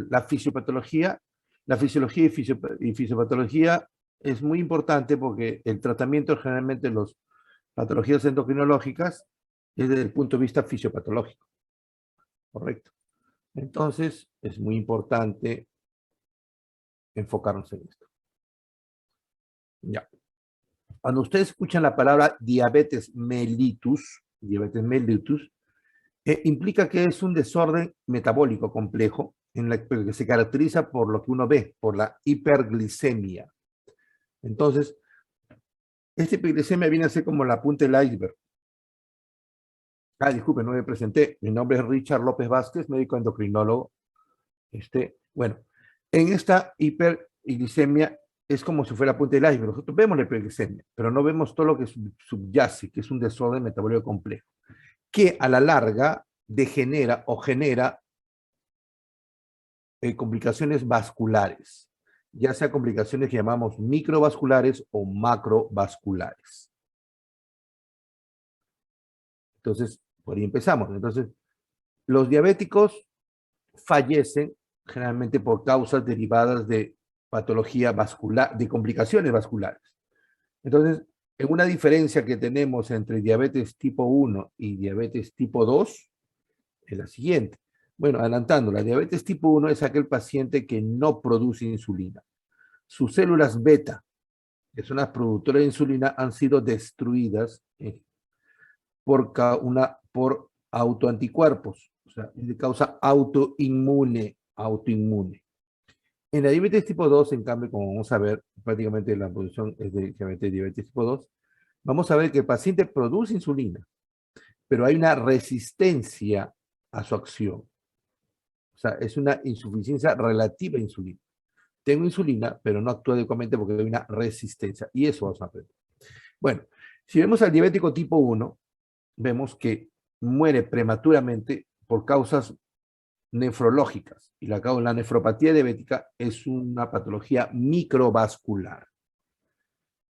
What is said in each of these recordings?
la fisiopatología, la fisiología y fisiopatología es muy importante porque el tratamiento generalmente de las patologías endocrinológicas es desde el punto de vista fisiopatológico, ¿correcto? Entonces, es muy importante enfocarnos en esto. Ya. Cuando ustedes escuchan la palabra diabetes mellitus, implica que es un desorden metabólico complejo en la que se caracteriza por lo que uno ve, por la hiperglicemia. Entonces, esta hiperglicemia viene a ser como la punta del iceberg. Disculpe, no me presenté. Mi nombre es Richard López Vázquez, médico endocrinólogo. Bueno, en esta hiperglicemia es como si fuera la punta del iceberg. Nosotros vemos la hiperglicemia, pero no vemos todo lo que subyace, que es un desorden metabólico complejo, que a la larga degenera o genera complicaciones vasculares, ya sea complicaciones que llamamos microvasculares o macrovasculares. Entonces, por ahí empezamos. Entonces, los diabéticos fallecen generalmente por causas derivadas de patología vascular, de complicaciones vasculares. Entonces, en una diferencia que tenemos entre diabetes tipo 1 y diabetes tipo 2 es la siguiente. Bueno, adelantando, la diabetes tipo 1 es aquel paciente que no produce insulina. Sus células beta, que son las productoras de insulina, han sido destruidas por autoanticuerpos, o sea, de causa autoinmune. En la diabetes tipo 2, en cambio, como vamos a ver, prácticamente la producción es de diabetes tipo 2, vamos a ver que el paciente produce insulina, pero hay una resistencia a su acción. O sea, es una insuficiencia relativa a insulina. Tengo insulina, pero no actúa adecuadamente porque hay una resistencia. Y eso vamos a aprender. Bueno, si vemos al diabético tipo 1, vemos que muere prematuramente por causas nefrológicas. Y la nefropatía diabética es una patología microvascular.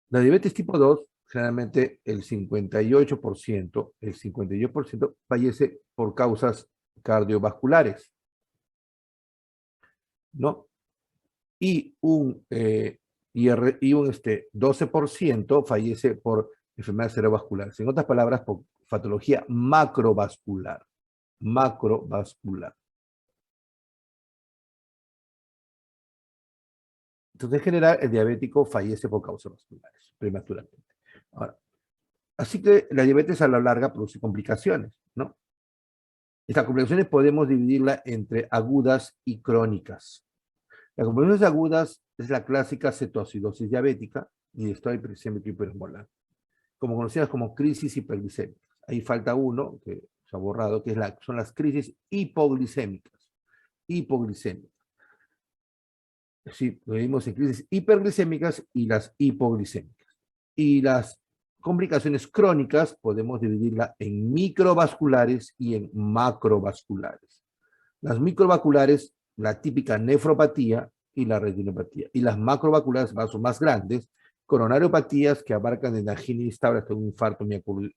La diabetes tipo 2, generalmente el 58% fallece por causas cardiovasculares, ¿no? Y un 12% fallece por enfermedades cerebrovasculares. En otras palabras, por patología macrovascular. Macrovascular. Entonces, en general, el diabético fallece por causas vasculares, prematuramente. Ahora, así que la diabetes a la larga produce complicaciones, ¿no? Estas complicaciones podemos dividirlas entre agudas y crónicas. Las complicaciones agudas es la clásica cetoacidosis diabética y estado hiperglicémico hiperosmolar, como conocidas como crisis hiperglicémicas. Ahí falta uno, que se ha borrado, que son las crisis hipoglicémicas. Hipoglicémicas. Sí, lo vimos en crisis hiperglicémicas y las hipoglicémicas. Y las complicaciones crónicas podemos dividirla en microvasculares y en macrovasculares. Las microvasculares, la típica nefropatía y la retinopatía. Y las macrovasculares son más grandes, coronariopatías que abarcan desde angina instable hasta un infarto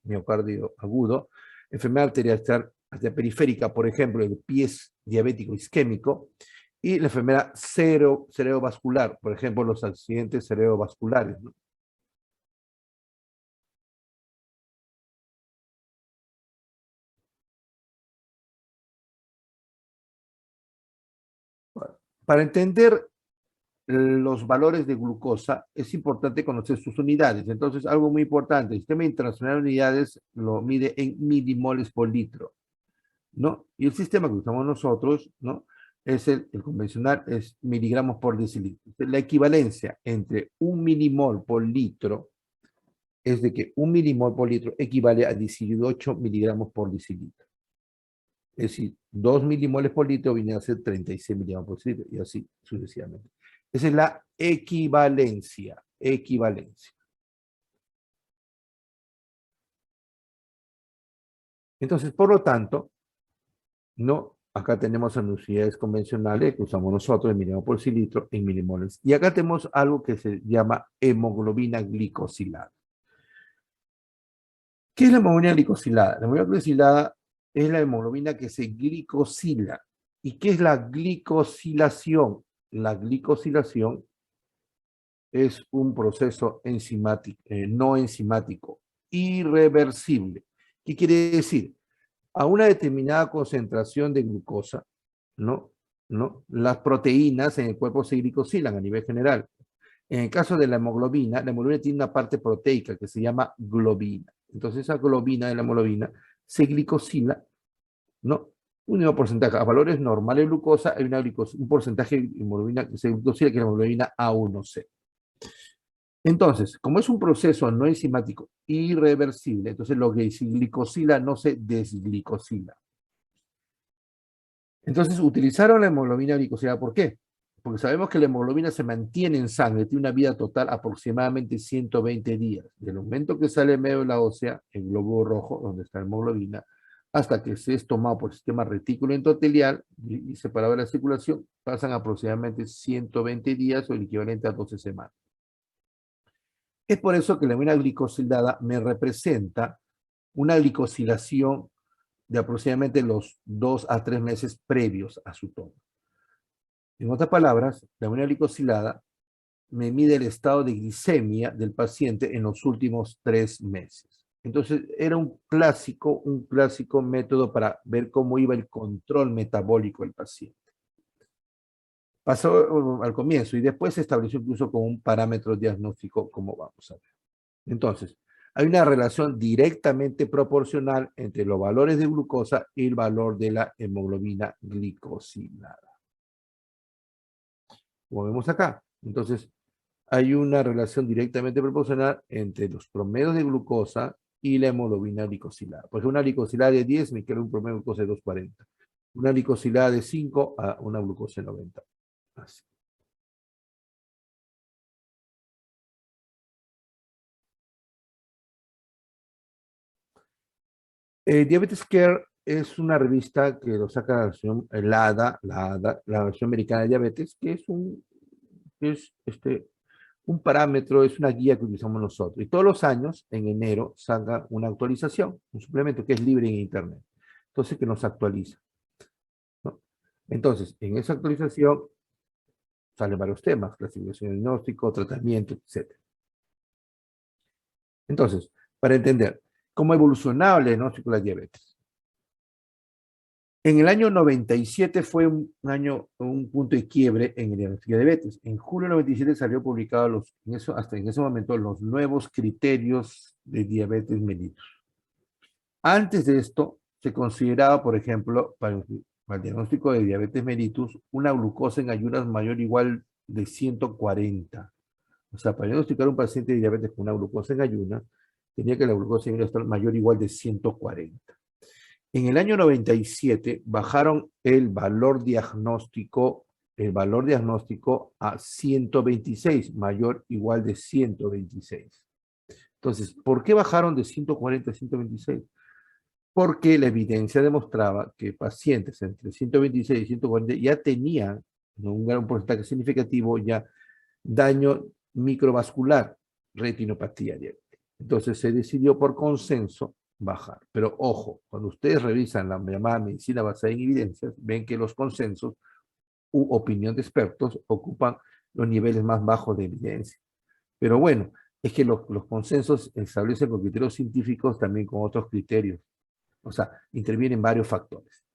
miocardio agudo, enfermedad arterial periférica, por ejemplo, el pie diabético isquémico, y la enfermedad cerebrovascular, por ejemplo, los accidentes cerebrovasculares, ¿no? Para entender los valores de glucosa, es importante conocer sus unidades. Entonces, algo muy importante, el Sistema Internacional de Unidades lo mide en milimoles por litro, ¿no? Y el sistema que usamos nosotros, ¿no? Es el convencional, es miligramos por decilitro. La equivalencia entre un milimol por litro es de que un milimol por litro equivale a 18 miligramos por decilitro. Es decir, 2 milimoles por litro viene a ser 36 miligramos por litro, y así sucesivamente. Esa es la equivalencia. Equivalencia. Entonces, por lo tanto, no, acá tenemos unidades convencionales que usamos nosotros en miligramos por litro en milimoles. Y acá tenemos algo que se llama hemoglobina glicosilada. ¿Qué es la hemoglobina glicosilada? La hemoglobina glicosilada es la hemoglobina que se glicosila. ¿Y qué es la glicosilación? La glicosilación es un proceso enzimático, no enzimático, irreversible. ¿Qué quiere decir? A una determinada concentración de glucosa, ¿no? ¿No? Las proteínas en el cuerpo se glicosilan a nivel general. En el caso de la hemoglobina tiene una parte proteica que se llama globina. Entonces esa globina de la hemoglobina se glicosila, ¿no? Un mismo porcentaje. A valores normales de glucosa hay un porcentaje de hemoglobina que se glicosila, que es la hemoglobina A1C. Entonces, como es un proceso no enzimático irreversible, entonces lo que se glicosila no se desglicosila. Entonces utilizaron la hemoglobina glicosilada. ¿Por qué? Porque sabemos que la hemoglobina se mantiene en sangre, tiene una vida total aproximadamente 120 días. Del momento que sale en medio de la ósea, el glóbulo rojo, donde está la hemoglobina, hasta que se es tomado por el sistema retículo endotelial y separado de la circulación, pasan aproximadamente 120 días o el equivalente a 12 semanas. Es por eso que la hemoglobina glicosilada me representa una glicosilación de aproximadamente los 2 a 3 meses previos a su toma. En otras palabras, la hemoglobina glicosilada me mide el estado de glicemia del paciente en los últimos 3 meses. Entonces, era un clásico método para ver cómo iba el control metabólico del paciente. Pasó al comienzo y después se estableció incluso como un parámetro diagnóstico, como vamos a ver. Entonces, hay una relación directamente proporcional entre los valores de glucosa y el valor de la hemoglobina glicosilada. Como vemos acá. Entonces, hay una relación directamente proporcional entre los promedios de glucosa y la hemoglobina glicosilada. Pues una glicosilada de 10 me queda un promedio de glucosa de 240. Una glicosilada de 5 a una glucosa de 90. Así. Diabetes Care es una revista que lo saca la versión, la versión americana de diabetes, que es un parámetro, es una guía que utilizamos nosotros. Y todos los años, en enero, saca una actualización, un suplemento que es libre en Internet. Entonces, que nos actualiza, ¿no? Entonces, en esa actualización salen varios temas, clasificación de diagnóstico, tratamiento, etc. Entonces, para entender cómo ha evolucionado el diagnóstico de la diabetes. En el año 97 fue un punto de quiebre en el diagnóstico de diabetes. En julio del 97 salió publicado hasta en ese momento los nuevos criterios de diabetes mellitus. Antes de esto, se consideraba, por ejemplo, para el diagnóstico de diabetes mellitus, una glucosa en ayunas mayor o igual de 140. O sea, para diagnosticar a un paciente de diabetes con una glucosa en ayunas, tenía que la glucosa en ayunas estar mayor o igual de 140. En el año 97 bajaron el valor diagnóstico a 126, mayor o igual de 126. Entonces, ¿por qué bajaron de 140 a 126? Porque la evidencia demostraba que pacientes entre 126 y 140 ya tenían, ¿no?, un gran porcentaje significativo, ya daño microvascular, retinopatía diabética. Entonces se decidió por consenso bajar. Pero ojo, cuando ustedes revisan la llamada medicina basada en evidencias, ven que los consensos u opinión de expertos ocupan los niveles más bajos de evidencia. Pero bueno, es que los consensos establecen con criterios científicos también con otros criterios. O sea, intervienen varios factores.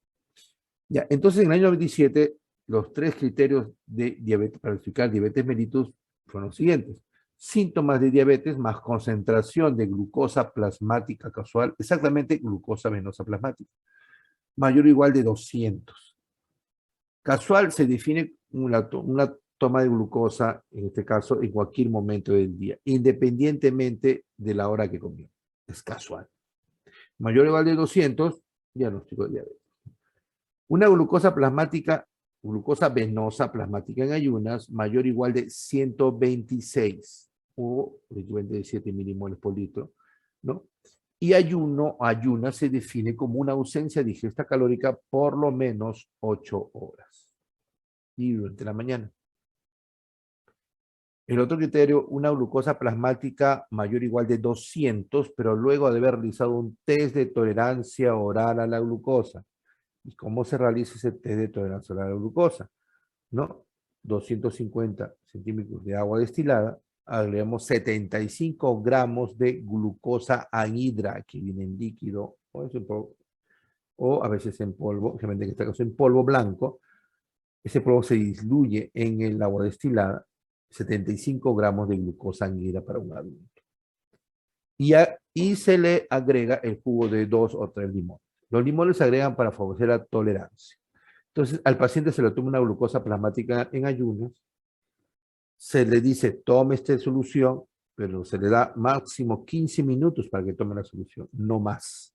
Ya, entonces en el año 97, los 3 criterios de diabetes para explicar diabetes mellitus fueron los siguientes: síntomas de diabetes más concentración de glucosa plasmática casual, exactamente glucosa venosa plasmática, mayor o igual de 200. Casual se define una toma de glucosa, en este caso, en cualquier momento del día, independientemente de la hora que comió. Es casual. Mayor o igual de 200, diagnóstico de diabetes. Una glucosa plasmática, glucosa venosa plasmática en ayunas, mayor o igual de 126 o equivalente de 7 milimoles por litro, ¿no? Y ayuna se define como una ausencia de ingesta calórica por lo menos 8 horas. Y durante la mañana. El otro criterio, una glucosa plasmática mayor o igual de 200, pero luego de haber realizado un test de tolerancia oral a la glucosa. ¿Y cómo se realiza ese test de tolerancia a la glucosa? ¿No? 250 centímetros de agua destilada, agregamos 75 gramos de glucosa anhidra, que viene en líquido, o a veces en polvo, generalmente en este caso en polvo blanco. Ese polvo se diluye en el agua destilada, 75 gramos de glucosa anhidra para un adulto. Y se le agrega el jugo de 2 o 3 limones. Los limones se agregan para favorecer la tolerancia. Entonces, al paciente se le toma una glucosa plasmática en ayunas, se le dice, tome esta solución, pero se le da máximo 15 minutos para que tome la solución, no más.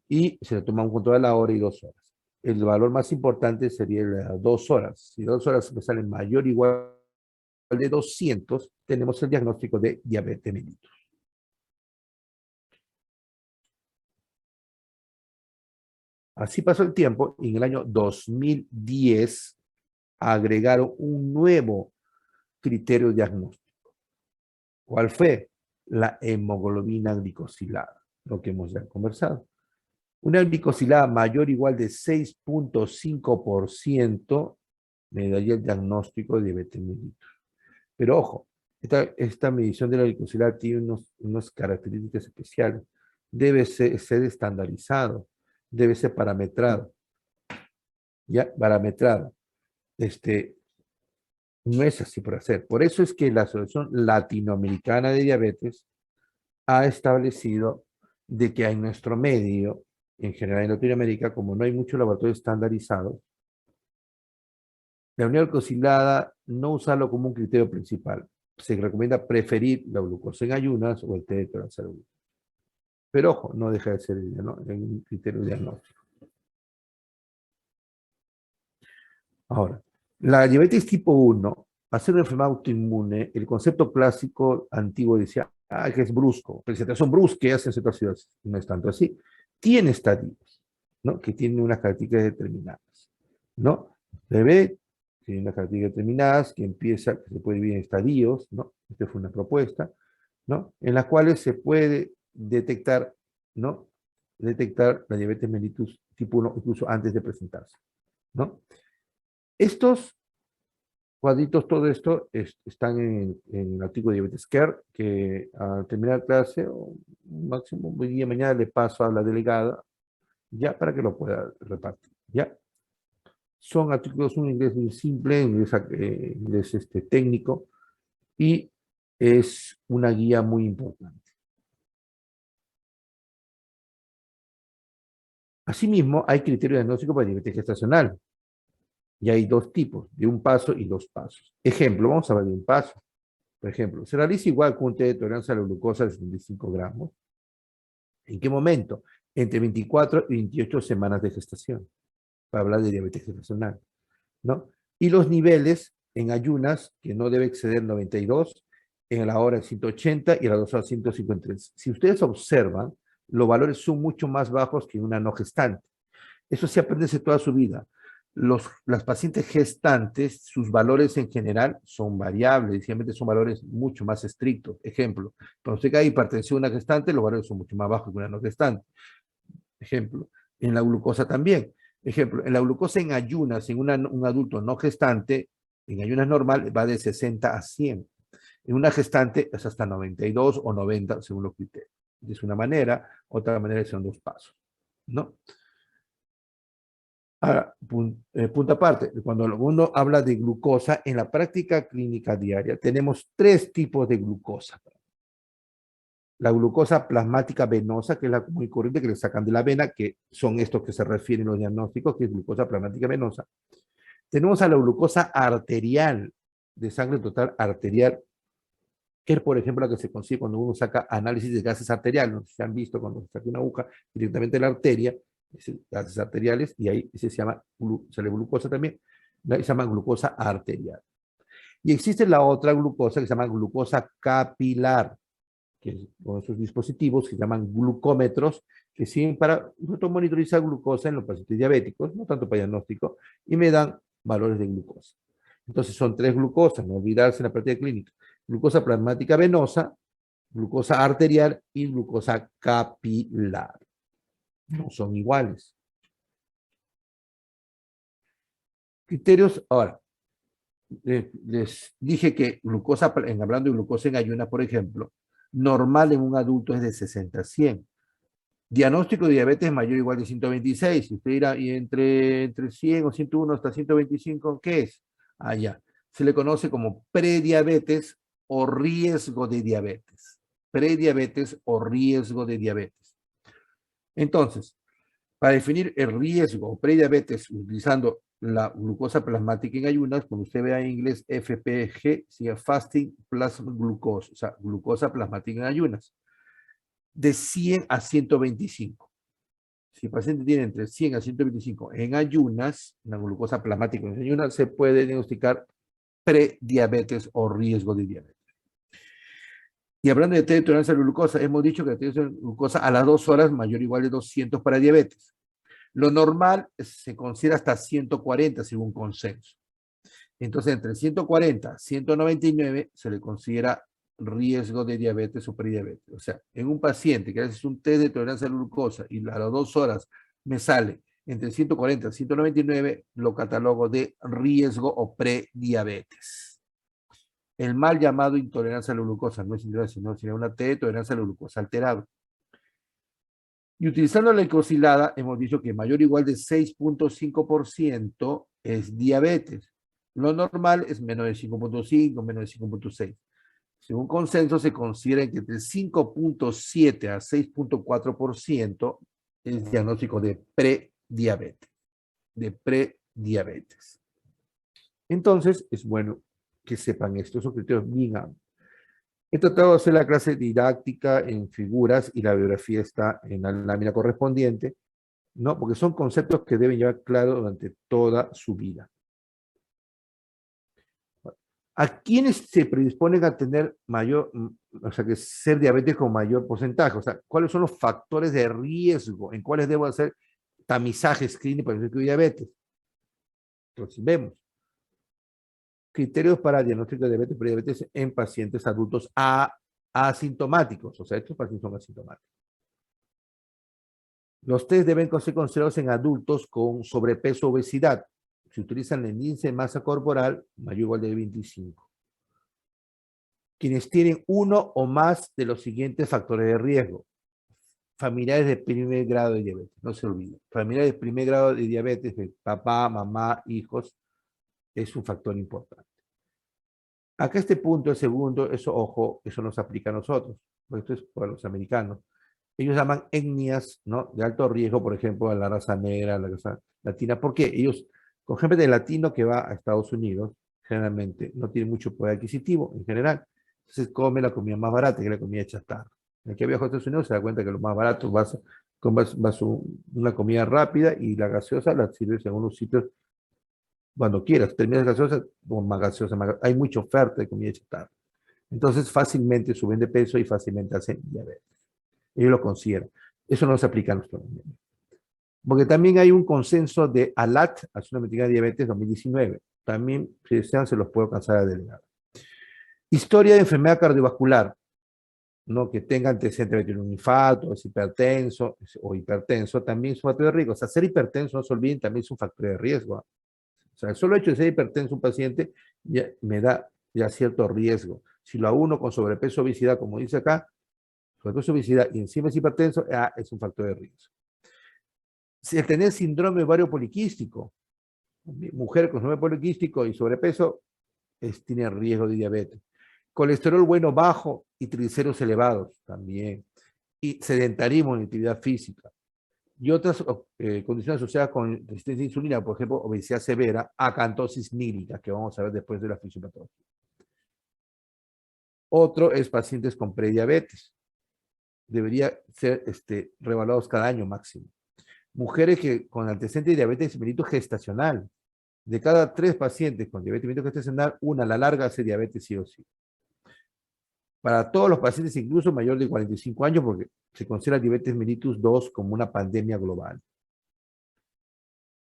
Y se le toma un control de la hora y 2 horas. El valor más importante sería las 2 horas. Si 2 horas me salen mayor o igual de 200, tenemos el diagnóstico de diabetes mellitus. Así pasó el tiempo y en el año 2010 agregaron un nuevo criterio diagnóstico. ¿Cuál fue? La hemoglobina glicosilada, lo que hemos ya conversado. Una glicosilada mayor o igual de 6.5% me daría el diagnóstico de diabetes mellitus. Pero ojo, esta medición de la glicosilada tiene unas características especiales. Debe ser estandarizado, debe ser parametrado. ¿Ya? Parametrado. No es así por hacer. Por eso es que la Asociación Latinoamericana de Diabetes ha establecido de que en nuestro medio, en general en Latinoamérica, como no hay mucho laboratorio estandarizado, la unidad glucosilada no usarlo como un criterio principal. Se recomienda preferir la glucosa en ayunas o el té de tolerancia a la glucosa. Pero ojo, no deja de ser un criterio diagnóstico. Ahora, la diabetes tipo 1, al ser una enfermedad autoinmune, el concepto clásico antiguo decía, que es brusco, presentación brusqueas en ciertas ciudades. No es tanto así. Tiene estadios, ¿no? Que tienen unas características determinadas, ¿no? Debe tiene unas características determinadas que se puede dividir en estadios, ¿no? Esta fue una propuesta, ¿no? En las cuales se puede detectar, ¿no? Detectar la diabetes mellitus tipo 1 incluso antes de presentarse, ¿no? Estos cuadritos, todo esto están en el artículo de Diabetes Care, que al terminar clase, o máximo hoy día, mañana le paso a la delegada, ya para que lo pueda repartir, ¿ya? Son artículos, un inglés muy simple, inglés técnico, y es una guía muy importante. Asimismo, hay criterio diagnóstico para diabetes gestacional. Y hay dos tipos, de un paso y 2 pasos. Ejemplo, vamos a ver de un paso. Por ejemplo, se realiza igual con un test de tolerancia a la glucosa de 75 gramos. ¿En qué momento? Entre 24 y 28 semanas de gestación, para hablar de diabetes gestacional, ¿no? Y los niveles en ayunas, que no debe exceder 92, en la hora 180 y a las 2 horas 153. Si ustedes observan, los valores son mucho más bajos que en una no gestante. Eso se aprende toda su vida. Las pacientes gestantes, sus valores en general son variables, simplemente son valores mucho más estrictos. Ejemplo, cuando usted cae hipertensión en una gestante, los valores son mucho más bajos que una no gestante. Ejemplo, en la glucosa también. Ejemplo, en la glucosa en ayunas, en un adulto no gestante, en ayunas normal va de 60 a 100. En una gestante es hasta 92 o 90 según los criterios. Es una manera, otra manera son 2 pasos, ¿no? Ahora, punto aparte, cuando uno habla de glucosa, en la práctica clínica diaria tenemos 3 tipos de glucosa. La glucosa plasmática venosa, que es la muy corriente que le sacan de la vena, que son estos que se refieren los diagnósticos, que es glucosa plasmática venosa. Tenemos a la glucosa arterial, de sangre total arterial, que es, por ejemplo, la que se consigue cuando uno saca análisis de gases arteriales. No sé si se han visto cuando se saca una aguja directamente de la arteria, gases arteriales, y ahí se llama, sale glucosa también, se llama glucosa arterial. Y existe la otra glucosa que se llama glucosa capilar, que con esos dispositivos que se llaman glucómetros, que sirven para monitorizar glucosa en los pacientes diabéticos, no tanto para diagnóstico, y me dan valores de glucosa. Entonces son 3 glucosas, no olvidarse en la práctica clínica: glucosa plasmática venosa, glucosa arterial y glucosa capilar. No son iguales. Criterios, ahora, les dije que glucosa, hablando de glucosa en ayunas, por ejemplo, normal en un adulto es de 60 a 100. Diagnóstico de diabetes mayor o igual de 126. Si usted dirá, y entre 100 o 101 hasta 125, ¿qué es? Allá. Se le conoce como prediabetes o riesgo de diabetes. Prediabetes o riesgo de diabetes. Entonces, para definir el riesgo o prediabetes utilizando la glucosa plasmática en ayunas, como usted ve en inglés, FPG, sigue Fasting Plasma Glucose, o sea, glucosa plasmática en ayunas, de 100 a 125. Si el paciente tiene entre 100 a 125 en ayunas, la glucosa plasmática en ayunas, se puede diagnosticar prediabetes o riesgo de diabetes. Y hablando de test de tolerancia a la glucosa, hemos dicho que la test de glucosa a las 2 horas mayor o igual de 200 para diabetes. Lo normal se considera hasta 140 según consenso. Entonces, entre 140 y 199 se le considera riesgo de diabetes o prediabetes. O sea, en un paciente que hace un test de tolerancia a la glucosa y a las 2 horas me sale entre 140 y 199, lo catalogo de riesgo o prediabetes. El mal llamado intolerancia a la glucosa no es intolerancia, sino una T de tolerancia a la glucosa alterada. Y utilizando la glucosilada, hemos dicho que mayor o igual de 6.5% es diabetes. Lo normal es menos de 5.5, menos de 5.6. Según consenso, se considera que entre 5.7 a 6.4% es diagnóstico de prediabetes. De prediabetes. Entonces, es bueno que sepan esto. Esos criterios bien amplios. He tratado de hacer la clase didáctica en figuras y la bibliografía está en la lámina correspondiente, ¿no? Porque son conceptos que deben llevar claro durante toda su vida. ¿A quiénes se predisponen a tener mayor, o sea, que ser diabéticos con mayor porcentaje? O sea, ¿cuáles son los factores de riesgo? ¿En cuáles debo hacer tamizajes clínicos para el diagnóstico de diabetes? Entonces, vemos criterios para diagnóstico de diabetes, prediabetes en pacientes adultos asintomáticos. O sea, estos pacientes son asintomáticos. Los test deben ser considerados en adultos con sobrepeso o obesidad. Se utilizan el índice de masa corporal mayor o igual de 25. Quienes tienen uno o más de los siguientes factores de riesgo. Familiares de primer grado de diabetes, no se olviden. Familiares de primer grado de diabetes, de papá, mamá, hijos, es un factor importante. Acá este punto, el segundo, eso, ojo, eso nos aplica a nosotros, porque esto es para los americanos. Ellos llaman etnias, ¿no? De alto riesgo, por ejemplo, a la raza negra, a la raza latina. ¿Por qué? Ellos, con gente de latino que va a Estados Unidos, generalmente no tiene mucho poder adquisitivo en general. Entonces come la comida más barata, que es la comida chatarra. El que viaja a Estados Unidos se da cuenta que lo más barato vas una comida rápida y la gaseosa la sirves en unos sitios cuando quieras. Terminas gaseosa, más gaseosa, más. Hay mucha oferta de comida chatarra. Entonces fácilmente suben de peso y fácilmente hacen diabetes. Ellos lo consideran. Eso no se aplica a nuestro nivel. Porque también hay un consenso de ALAT, Acción Americana de Diabetes 2019. También, si desean, se los puedo alcanzar a delegar. Historia de enfermedad cardiovascular, ¿no? Que tenga antecedentes de un infarto, es hipertenso o hipertenso, también es un factor de riesgo. O sea, ser hipertenso, no se olviden, también es un factor de riesgo. O sea, el solo hecho de ser hipertenso un paciente ya me da ya cierto riesgo. Si lo uno con sobrepeso, obesidad, como dice acá, sobrepeso, obesidad y encima es hipertenso, es un factor de riesgo. Si el tener síndrome ovario poliquístico, mujer con síndrome poliquístico y sobrepeso, tiene riesgo de diabetes. Colesterol bueno bajo y triglicéridos elevados también. Y sedentarismo en actividad física. Y otras condiciones asociadas con resistencia a insulina, por ejemplo, obesidad severa, acantosis nírica, que vamos a ver después de la fisiopatología. Otro es pacientes con prediabetes. Debería ser revaluados cada año máximo. Mujeres que con antecedentes de diabetes mellitus gestacional. De cada 3 pacientes con diabetes mellitus gestacional, una a la larga hace diabetes sí o sí. Para todos los pacientes, incluso mayor de 45 años, porque se considera diabetes mellitus 2 como una pandemia global.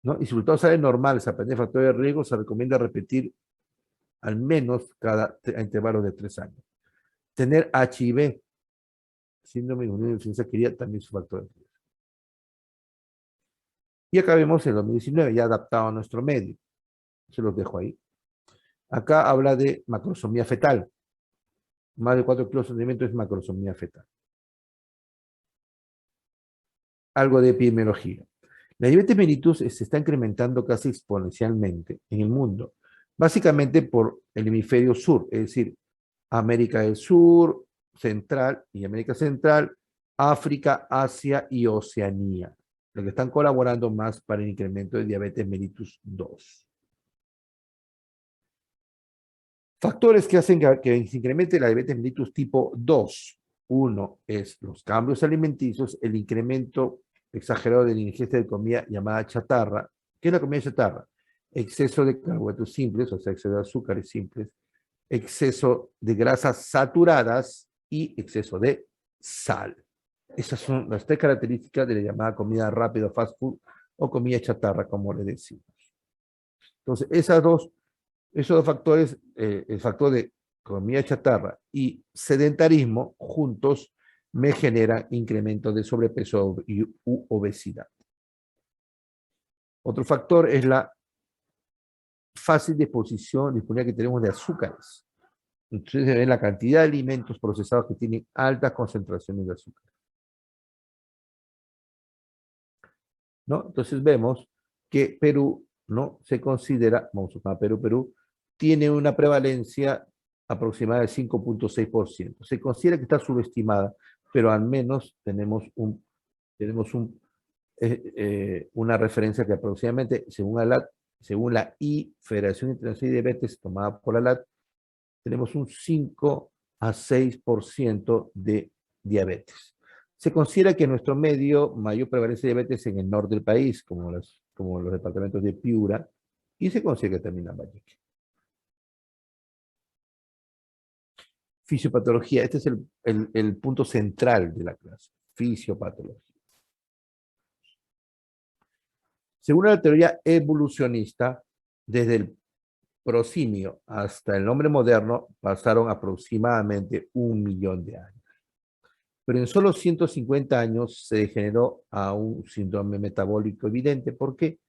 ¿No? Y si el resultado sale normal, se aprende factor de riesgo, se recomienda repetir al menos cada intervalo de 3 años. Tener HIV, síndrome de inmunodeficiencia adquirida, también es un factor de riesgo. Y acá vemos el 2019, ya adaptado a nuestro medio. Se los dejo ahí. Acá habla de macrosomía fetal. Más de 4 kilos de alimento es macrosomía fetal. Algo de epidemiología. La diabetes mellitus se está incrementando casi exponencialmente en el mundo, básicamente por el hemisferio sur, es decir, América del Sur, Central y América Central, África, Asia y Oceanía, lo que están colaborando más para el incremento de diabetes mellitus 2. Factores que hacen que se incremente la diabetes mellitus tipo 2. Uno es los cambios alimenticios, el incremento exagerado de la ingesta de comida llamada chatarra. ¿Qué es la comida chatarra? Exceso de carbohidratos simples, o sea, exceso de azúcares simples, exceso de grasas saturadas y exceso de sal. Esas son las 3 características de la llamada comida rápida, fast food, o comida chatarra, como le decimos. Entonces, esos dos factores, el factor de comida chatarra y sedentarismo, juntos me generan incremento de sobrepeso y obesidad. Otro factor es la fácil disponibilidad que tenemos de azúcares. Entonces se ve la cantidad de alimentos procesados que tienen altas concentraciones de azúcar, ¿no? Entonces vemos que Perú, ¿no?, se considera, vamos a tomar Perú, tiene una prevalencia aproximada del 5.6%. Se considera que está subestimada, pero al menos tenemos una referencia que aproximadamente, según la I, Federación Internacional de Diabetes, tomada por la LAT, tenemos un 5 a 6% de diabetes. Se considera que en nuestro medio mayor prevalencia de diabetes en el norte del país, como los departamentos de Piura, y se considera que también en Lambayeque. Fisiopatología, este es el punto central de la clase, fisiopatología. Según la teoría evolucionista, desde el prosimio hasta el hombre moderno pasaron aproximadamente 1.000.000 de años. Pero en solo 150 años se degeneró a un síndrome metabólico evidente. ¿Por qué?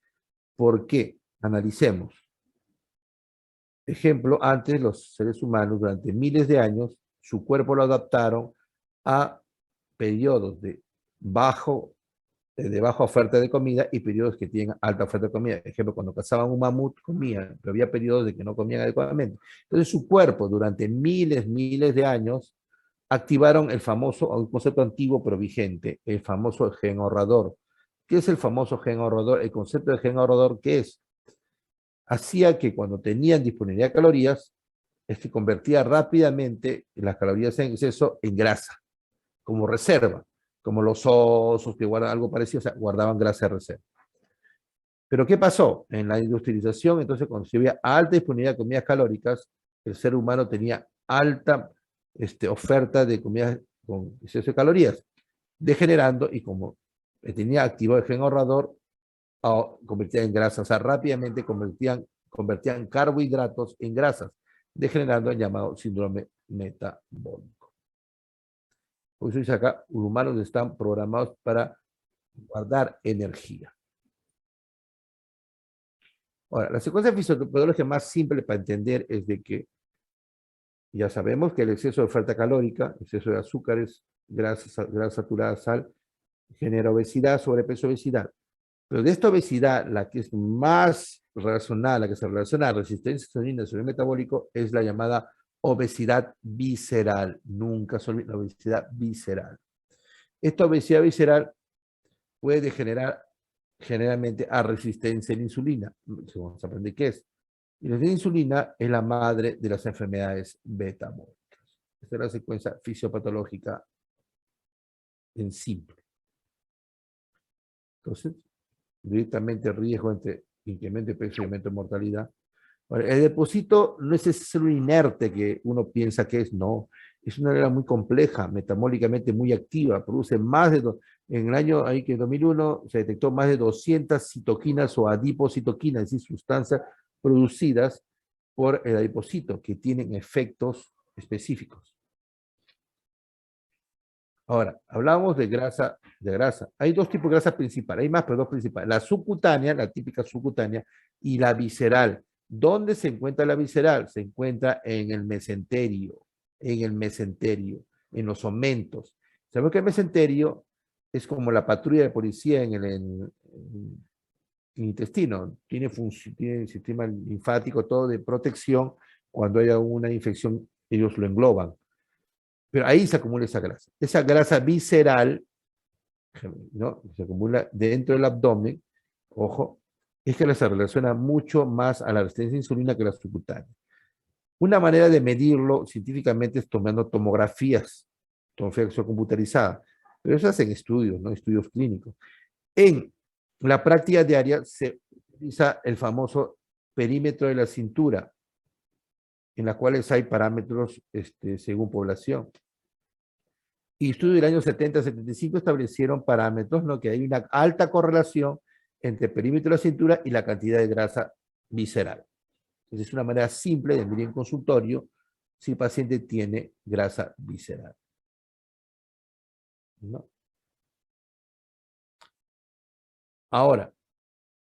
Porque, analicemos. Ejemplo, antes los seres humanos durante miles de años, su cuerpo lo adaptaron a periodos de baja oferta de comida y periodos que tienen alta oferta de comida. Ejemplo, cuando cazaban un mamut, comían, pero había periodos de que no comían adecuadamente. Entonces su cuerpo durante miles de años activaron el famoso, un concepto antiguo pero vigente, el famoso gen ahorrador. ¿Qué es el famoso gen ahorrador? El concepto de gen ahorrador, ¿qué es? Hacía que cuando tenían disponibilidad de calorías, es que convertía rápidamente las calorías en exceso en grasa, como reserva, como los osos que guardan algo parecido, o sea, guardaban grasa de reserva. Pero ¿qué pasó? En la industrialización, entonces, cuando se había alta disponibilidad de comidas calóricas, el ser humano tenía alta oferta de comidas con exceso de calorías, degenerando, y como tenía activado el gen ahorrador, convertía en grasa, o sea, rápidamente convertían carbohidratos en grasas, degenerando el llamado síndrome metabólico. Por eso dice acá, los humanos están programados para guardar energía. Ahora, la secuencia fisiopatológica más simple para entender es de que ya sabemos que el exceso de oferta calórica, exceso de azúcares, grasa saturada, sal, genera obesidad, sobrepeso, obesidad. Pero de esta obesidad, la que es más relacionada, la que se relaciona a resistencia a insulina, insulina metabólico, es la llamada obesidad visceral. Nunca se olvide la obesidad visceral. Esta obesidad visceral puede degenerar generalmente a resistencia a la insulina. Vamos a aprender qué es. Y la insulina es la madre de las enfermedades metabólicas. Esta es la secuencia fisiopatológica en simple. Entonces, directamente riesgo entre incremento de peso y aumento de mortalidad. Ahora, el depósito no es ese célula inerte que uno piensa que es, no. Es una célula muy compleja, metabólicamente muy activa, produce más de, en el año ahí que en 2001 se detectó más de 200 citoquinas o adipocitoquinas, es decir, sustancias producidas por el adipocito que tienen efectos específicos. Ahora, hablamos de grasa. Hay dos tipos de grasa principales, hay más, pero dos principales. La subcutánea, la típica subcutánea, y la visceral. ¿Dónde se encuentra la visceral? Se encuentra en el mesenterio, en los omentos. Sabemos que el mesenterio es como la patrulla de policía en el intestino. Tiene sistema linfático, todo de protección. Cuando haya una infección, ellos lo engloban. Pero ahí se acumula esa grasa. Esa grasa visceral, ¿no? Se acumula dentro del abdomen, ojo, es que se relaciona mucho más a la resistencia a insulina que la subcutánea. Una manera de medirlo científicamente es tomando tomografía computarizada, pero eso hacen estudios, ¿no? Estudios clínicos. En la práctica diaria se utiliza el famoso perímetro de la cintura, en las cuales hay parámetros según población. Y estudios del año 70-75 establecieron parámetros, ¿no? Que hay una alta correlación entre el perímetro de la cintura y la cantidad de grasa visceral. Entonces es una manera simple de medir en consultorio si el paciente tiene grasa visceral, ¿no? Ahora,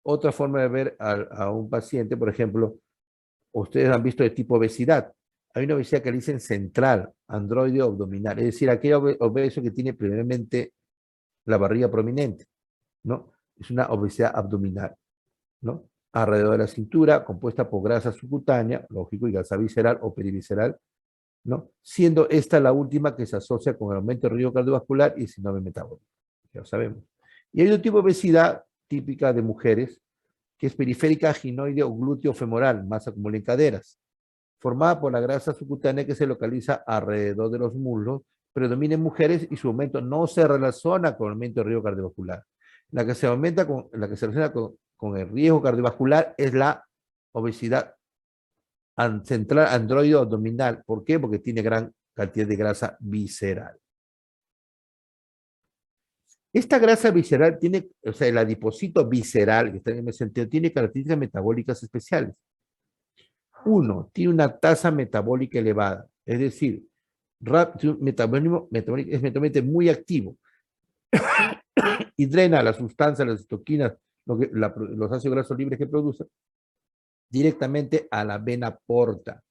otra forma de ver a un paciente, por ejemplo, ustedes han visto de tipo obesidad. Hay una obesidad que le dicen central, androide abdominal, es decir, aquel obeso que tiene primeramente la barriga prominente, ¿no? Es una obesidad abdominal, ¿no? Alrededor de la cintura, compuesta por grasa subcutánea, lógico, y grasa visceral o perivisceral, ¿no? Siendo esta la última que se asocia con el aumento del riesgo cardiovascular y síndrome metabólico, ya lo sabemos. Y hay un tipo de obesidad típica de mujeres, que es periférica, ginoide o glúteo femoral, masa como en caderas, formada por la grasa subcutánea que se localiza alrededor de los muslos, predomina en mujeres y su aumento no se relaciona con el aumento del riesgo cardiovascular. La que se relaciona con el riesgo cardiovascular es la obesidad central androide abdominal. ¿Por qué? Porque tiene gran cantidad de grasa visceral. Esta grasa visceral tiene, o sea, el adipocito visceral, que está en el mesentero, tiene características metabólicas especiales. Uno, tiene una tasa metabólica elevada, es decir, su metabolismo es metabólicamente muy activo y drena las sustancias, las toxinas, los ácidos grasos libres que produce directamente a la vena porta.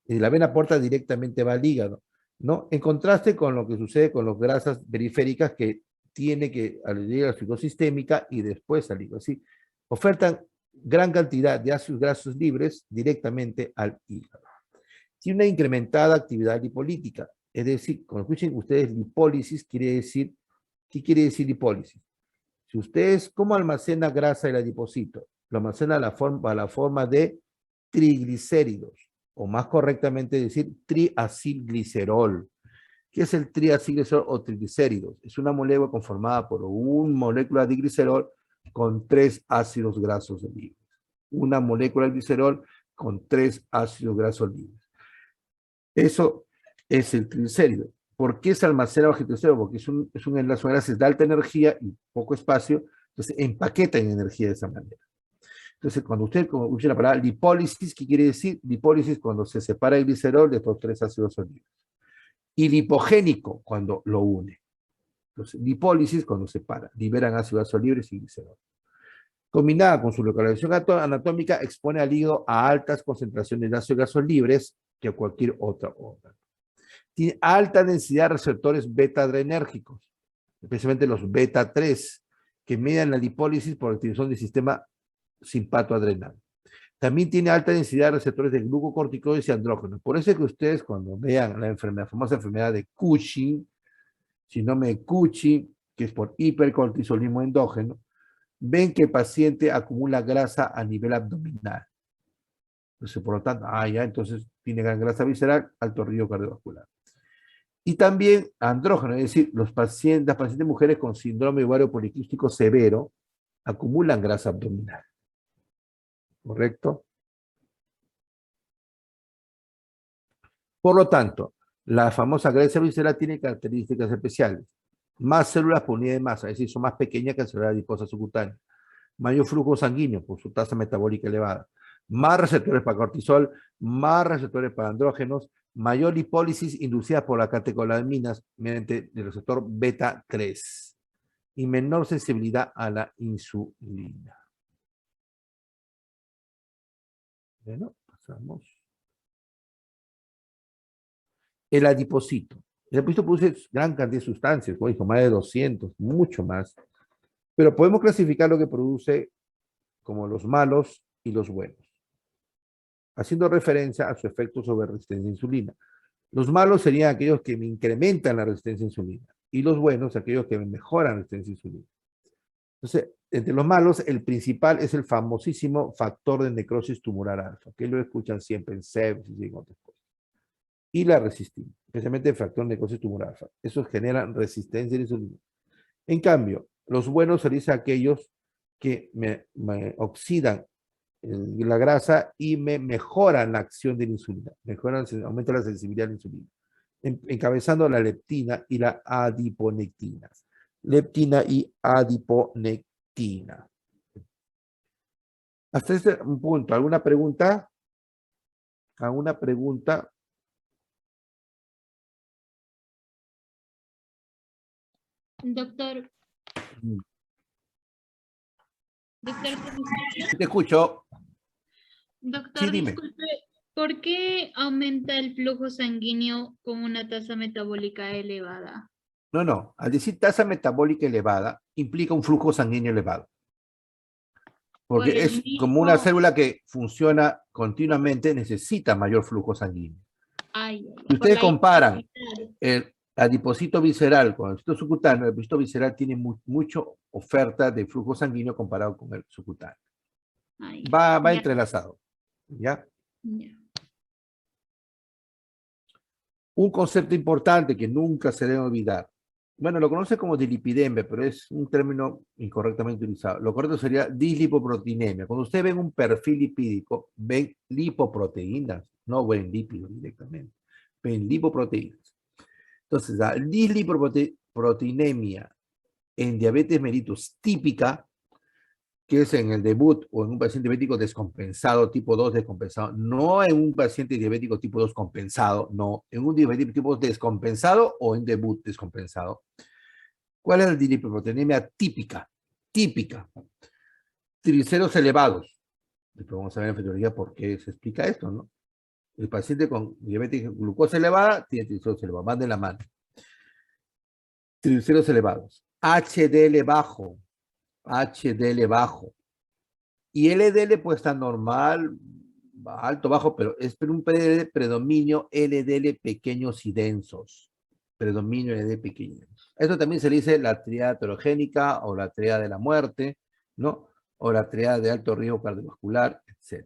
Y la vena porta directamente va al hígado, ¿no? En contraste con lo que sucede con las grasas periféricas que tiene que llegar a la psicosistémica y después al hígado. ¿Sí? Ofertan gran cantidad de ácidos grasos libres directamente al hígado. Tiene una incrementada actividad lipolítica, es decir, cuando escuchen ustedes lipólisis, quiere decir, ¿qué quiere decir lipólisis? Si ustedes, ¿cómo almacena grasa el adipocito? Lo almacena a la forma de triglicéridos, o más correctamente decir triacilglicerol. ¿Qué es el triacilglicerol o triglicéridos? Es una molécula conformada por una molécula de glicerol con 3 ácidos grasos libres. Una molécula de glicerol con 3 ácidos grasos libres. Eso es el triglicérido. ¿Por qué se almacena bajo el triglicérido? Porque es un enlace de grasas de alta energía y poco espacio, entonces empaqueta en energía de esa manera. Entonces, cuando usted usa la palabra lipólisis, ¿qué quiere decir? Lipólisis cuando se separa el glicerol de estos 3 ácidos libres. Y lipogénico cuando lo une. Entonces, lipólisis cuando separa, liberan ácidos grasos libres y glicerol. Combinada con su localización anatómica, expone al hígado a altas concentraciones de ácidos grasos libres que cualquier otro órgano. Tiene alta densidad de receptores beta-adrenérgicos, especialmente los beta-3, que median la lipólisis por activación del sistema simpatoadrenal. También tiene alta densidad de receptores de glucocorticoides y andrógenos. Por eso es que ustedes cuando vean la famosa enfermedad de Cushing, síndrome de Cushing, que es por hipercortisolismo endógeno, ven que el paciente acumula grasa a nivel abdominal. Entonces, por lo tanto, entonces tiene gran grasa visceral, alto riesgo cardiovascular. Y también andrógeno, es decir, las pacientes mujeres con síndrome ovario poliquístico severo acumulan grasa abdominal. ¿Correcto? Por lo tanto, la famosa grasa visceral tiene características especiales. Más células por unidad de masa, es decir, son más pequeñas que la célula adiposa subcutánea. Mayor flujo sanguíneo por su tasa metabólica elevada. Más receptores para cortisol, más receptores para andrógenos, mayor lipólisis inducida por las catecolaminas mediante el receptor beta 3 y menor sensibilidad a la insulina. Bueno, pasamos. El adiposito. El adiposito produce gran cantidad de sustancias, como dijo, más de 200, mucho más. Pero podemos clasificar lo que produce como los malos y los buenos, haciendo referencia a su efecto sobre resistencia a insulina. Los malos serían aquellos que me incrementan la resistencia a insulina y los buenos aquellos que me mejoran la resistencia a insulina. Entonces, entre los malos, el principal es el famosísimo factor de necrosis tumoral alfa, que lo escuchan siempre en sepsis y en otras cosas. Y la resistina, especialmente el factor de necrosis tumoral alfa. Esos generan resistencia a la insulina. En cambio, los buenos serían aquellos que me oxidan la grasa y me mejoran la acción de la insulina, aumenta la sensibilidad a la insulina, encabezando la leptina y la adiponectina. Leptina y adiponectina. Hasta este punto, ¿alguna pregunta? ¿Alguna pregunta? Doctor, doctor, ¿se me escucha? Te escucho. Doctor, Sí, dime. disculpe, ¿por qué aumenta el flujo sanguíneo con una tasa metabólica elevada? No. Al decir tasa metabólica elevada, implica un flujo sanguíneo elevado. Por Porque el es como una mismo... célula que funciona continuamente, necesita mayor flujo sanguíneo. Si Por ustedes la comparan hipertensión. el adipocito visceral con el adipocito subcutáneo, el adipocito visceral tiene mucha oferta de flujo sanguíneo comparado con el subcutáneo. Va Ya, entrelazado. ¿Ya? ya. Un concepto importante que nunca se debe olvidar. Bueno, lo conoce como dilipidemia, pero es un término incorrectamente utilizado. Lo correcto sería dislipoproteinemia. Cuando usted ven un perfil lipídico, ven lipoproteínas, no ven lípidos directamente. Ven lipoproteínas. Entonces, la dislipoproteinemia en diabetes mellitus típica, que es en el debut o en un paciente diabético descompensado, tipo 2 descompensado, no en un paciente diabético tipo 2 compensado, no, en un diabético tipo 2 descompensado o en debut descompensado. ¿Cuál es la dislipoproteinemia típica? Típica. Triglicéridos elevados. Después vamos a ver en fisiología por qué se explica esto, ¿no? El paciente con diabetes glucosa elevada tiene triglicéridos elevados, van de la mano. Triglicéridos elevados. HDL bajo, HDL bajo. Y LDL puede estar normal, alto, bajo, pero es un predominio LDL pequeños y densos. Predominio LDL pequeños. Esto también se le dice la triada heterogénica o la triada de la muerte, ¿no? O la triada de alto riesgo cardiovascular, etc.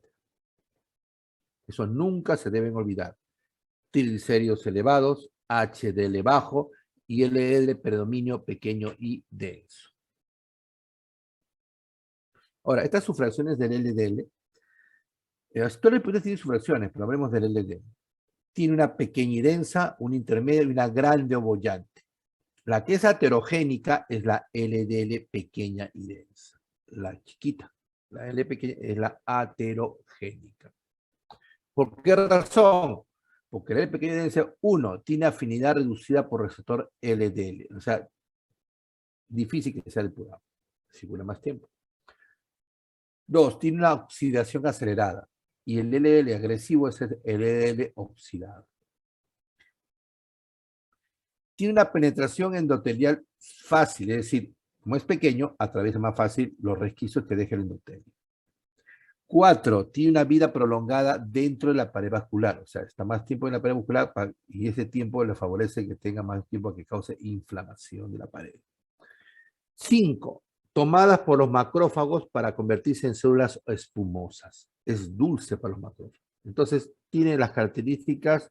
Eso nunca se deben olvidar. Triglicéridos elevados, HDL bajo y LDL predominio pequeño y denso. Ahora, estas sufracciones del LDL, todas las tienen sufracciones, pero hablemos del LDL. Tiene una pequeña y densa, una intermedia y una grande o bollante. La que es heterogénica es la LDL pequeña y densa. La chiquita. La LDL pequeña es la aterogénica. ¿Por qué razón? Porque la LDL pequeña y densa, uno, tiene afinidad reducida por receptor LDL. O sea, difícil que sea depurado. Circula más tiempo. Dos, tiene una oxidación acelerada. Y el LDL agresivo es el LDL oxidado. Tiene una penetración endotelial fácil, es decir, como es pequeño, atraviesa más fácil los resquicios que deja el endotelio. 4, tiene una vida prolongada dentro de la pared vascular, o sea, está más tiempo en la pared vascular y ese tiempo le favorece que tenga más tiempo que cause inflamación de la pared. 5, tomadas por los macrófagos para convertirse en células espumosas. Es dulce para los macrófagos. Entonces, tiene las características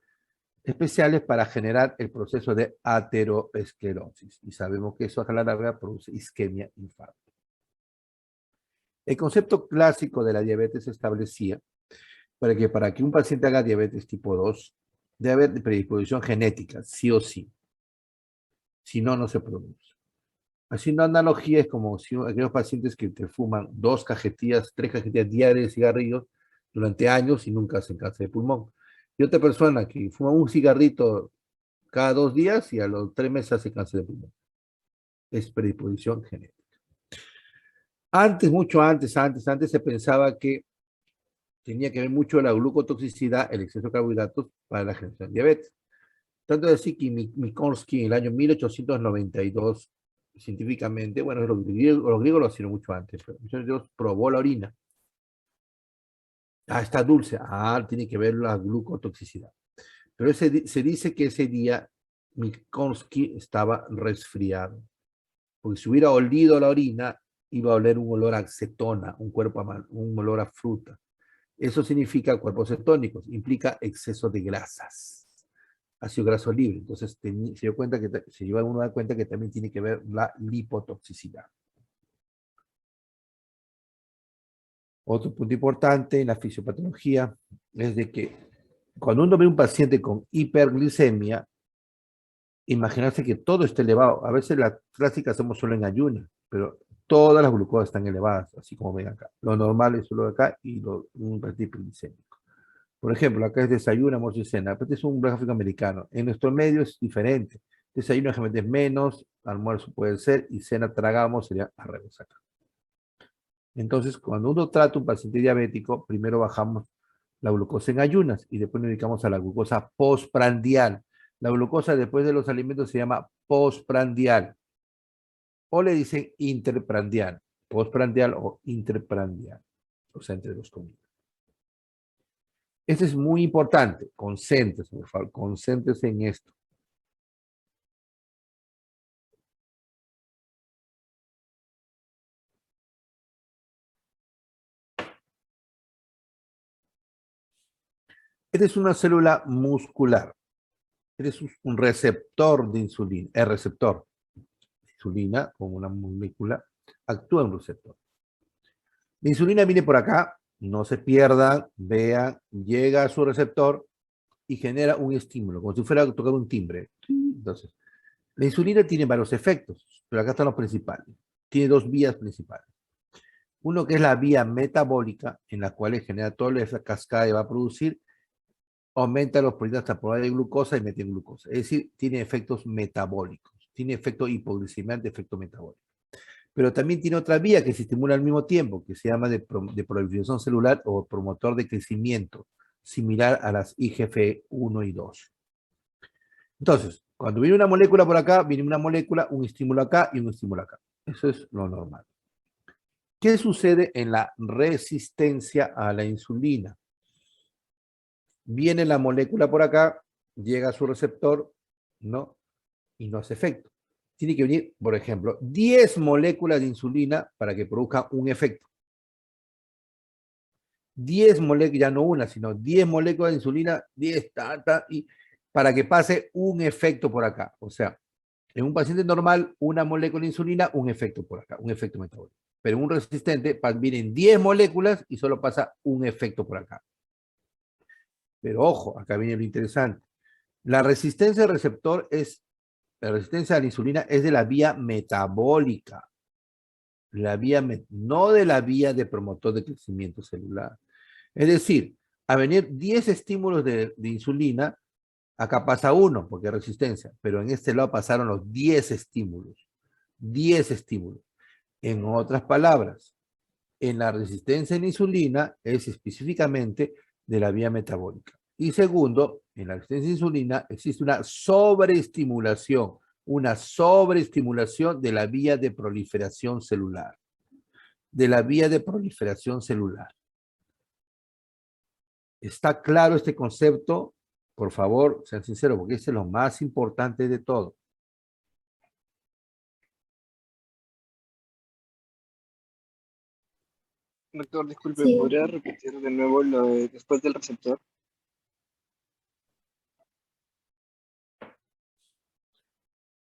especiales para generar el proceso de ateroesclerosis. Y sabemos que eso a la larga produce isquemia, infarto. El concepto clásico de la diabetes se establecía para que un paciente haga diabetes tipo 2, debe haber predisposición genética, sí o sí. Si no, no se produce. Haciendo analogía, es como si aquellos pacientes que te fuman 2 cajetillas, 3 cajetillas diarias de cigarrillos durante años y nunca hacen cáncer de pulmón. Y otra persona que fuma un cigarrito cada 2 días y a los 3 meses hace cáncer de pulmón. Es predisposición genética. Antes, mucho antes se pensaba que tenía que ver mucho la glucotoxicidad, el exceso de carbohidratos para la generación de diabetes. Tanto es así que Minkowski en el año 1892, científicamente, bueno, los griegos lo hicieron mucho antes, pero 1892 probó la orina. Ah, está dulce. Ah, tiene que ver la glucotoxicidad. Pero se dice que ese día Minkowski estaba resfriado. Porque si hubiera olido la orina, iba a oler un olor a acetona, un olor a fruta. Eso significa cuerpos cetónicos, implica exceso de grasas, ácido graso libre. Entonces se lleva uno a dar cuenta que también tiene que ver la lipotoxicidad. Otro punto importante en la fisiopatología es de que cuando uno ve un paciente con hiperglicemia, imaginarse que todo esté elevado. A veces la clásica hacemos solo en ayunas, pero todas las glucosas están elevadas, así como ven acá. Lo normal es solo acá y un paciente hiperglicémico. Por ejemplo, acá es desayuno, almuerzo y cena. Este es un gráfico americano. En nuestro medio es diferente. Desayuno generalmente es menos, almuerzo puede ser y cena tragamos sería al revés acá. Entonces, cuando uno trata un paciente diabético, primero bajamos la glucosa en ayunas y después nos dedicamos a la glucosa postprandial. La glucosa después de los alimentos se llama postprandial o le dicen interprandial, postprandial o interprandial, o sea, entre dos comidas. Esto es muy importante, concéntrese, por favor, concéntrese en esto. Esta es una célula muscular. Este es un receptor de insulina, el receptor de insulina, como una molécula, actúa en un receptor. La insulina viene por acá, no se pierdan, vean, llega a su receptor y genera un estímulo, como si fuera a tocar un timbre. Entonces, la insulina tiene varios efectos, pero acá están los principales. Tiene dos vías principales. Uno que es la vía metabólica, en la cual genera toda esa cascada y va a producir, aumenta los proteínas transportadoras de glucosa y mete glucosa. Es decir, tiene efectos metabólicos. Tiene efecto hipoglicemiante, efecto metabólico. Pero también tiene otra vía que se estimula al mismo tiempo, que se llama de proliferación celular o promotor de crecimiento, similar a las IGF-1 y 2. Entonces, cuando viene una molécula por acá, viene una molécula, un estímulo acá y un estímulo acá. Eso es lo normal. ¿Qué sucede en la resistencia a la insulina? Viene la molécula por acá, llega a su receptor, ¿no? Y no hace efecto. Tiene que venir, por ejemplo, 10 moléculas de insulina para que produzca un efecto. 10 moléculas, ya no una, sino 10 moléculas de insulina, 10, y para que pase un efecto por acá. O sea, en un paciente normal, una molécula de insulina, un efecto por acá, un efecto metabólico. Pero en un resistente vienen 10 moléculas y solo pasa un efecto por acá. Pero ojo, acá viene lo interesante. La resistencia al receptor la resistencia a la insulina es de la vía metabólica. No de la vía de promotor de crecimiento celular. Es decir, a venir 10 estímulos de insulina, acá pasa uno porque es resistencia, pero en este lado pasaron los 10 estímulos. 10 estímulos. En otras palabras, en la resistencia a la insulina es específicamente de la vía metabólica. Y segundo, en la resistencia a la insulina existe una sobreestimulación de la vía de proliferación celular. De la vía de proliferación celular. ¿Está claro este concepto? Por favor, sean sinceros, porque este es lo más importante de todo. Doctor, disculpe, Sí, ¿podría repetir de nuevo lo de después del receptor?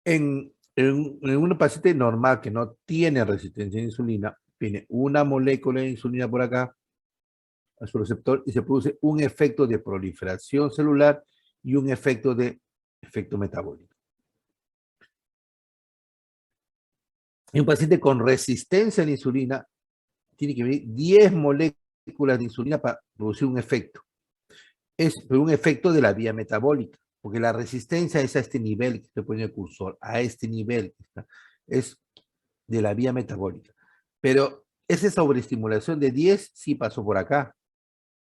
En un paciente normal que no tiene resistencia a la insulina, viene una molécula de insulina por acá, a su receptor, y se produce un efecto de proliferación celular y un efecto de efecto metabólico. En un paciente con resistencia a la insulina, tiene que venir 10 moléculas de insulina para producir un efecto. Es un efecto de la vía metabólica, porque la resistencia es a este nivel que estoy poniendo el cursor, a este nivel, es de la vía metabólica. Pero esa sobreestimulación de 10 sí pasó por acá.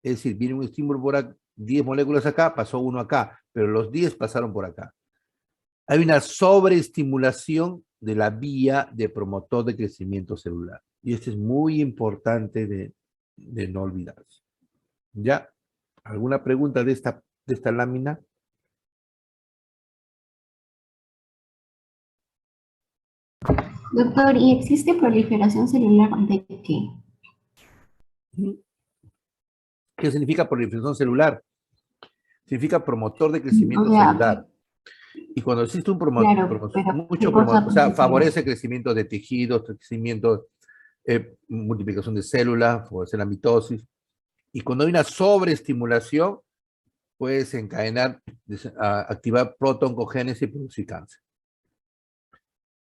Es decir, viene un estímulo por acá, 10 moléculas acá, pasó uno acá, pero los 10 pasaron por acá. Hay una sobreestimulación de la vía de promotor de crecimiento celular. Y esto es muy importante de no olvidarse. ¿Ya? ¿Alguna pregunta de esta lámina? Doctor, ¿y existe proliferación celular de qué? ¿Qué significa proliferación celular? Significa promotor de O crecimiento sea, celular. Y cuando existe un claro, pero ¿qué mucho cosa o sea, prolifera? favorece crecimiento de tejidos, crecimiento, multiplicación de células, favorece la mitosis. Y cuando hay una sobreestimulación, puede desencadenar, activar protoncogénesis y producir cáncer.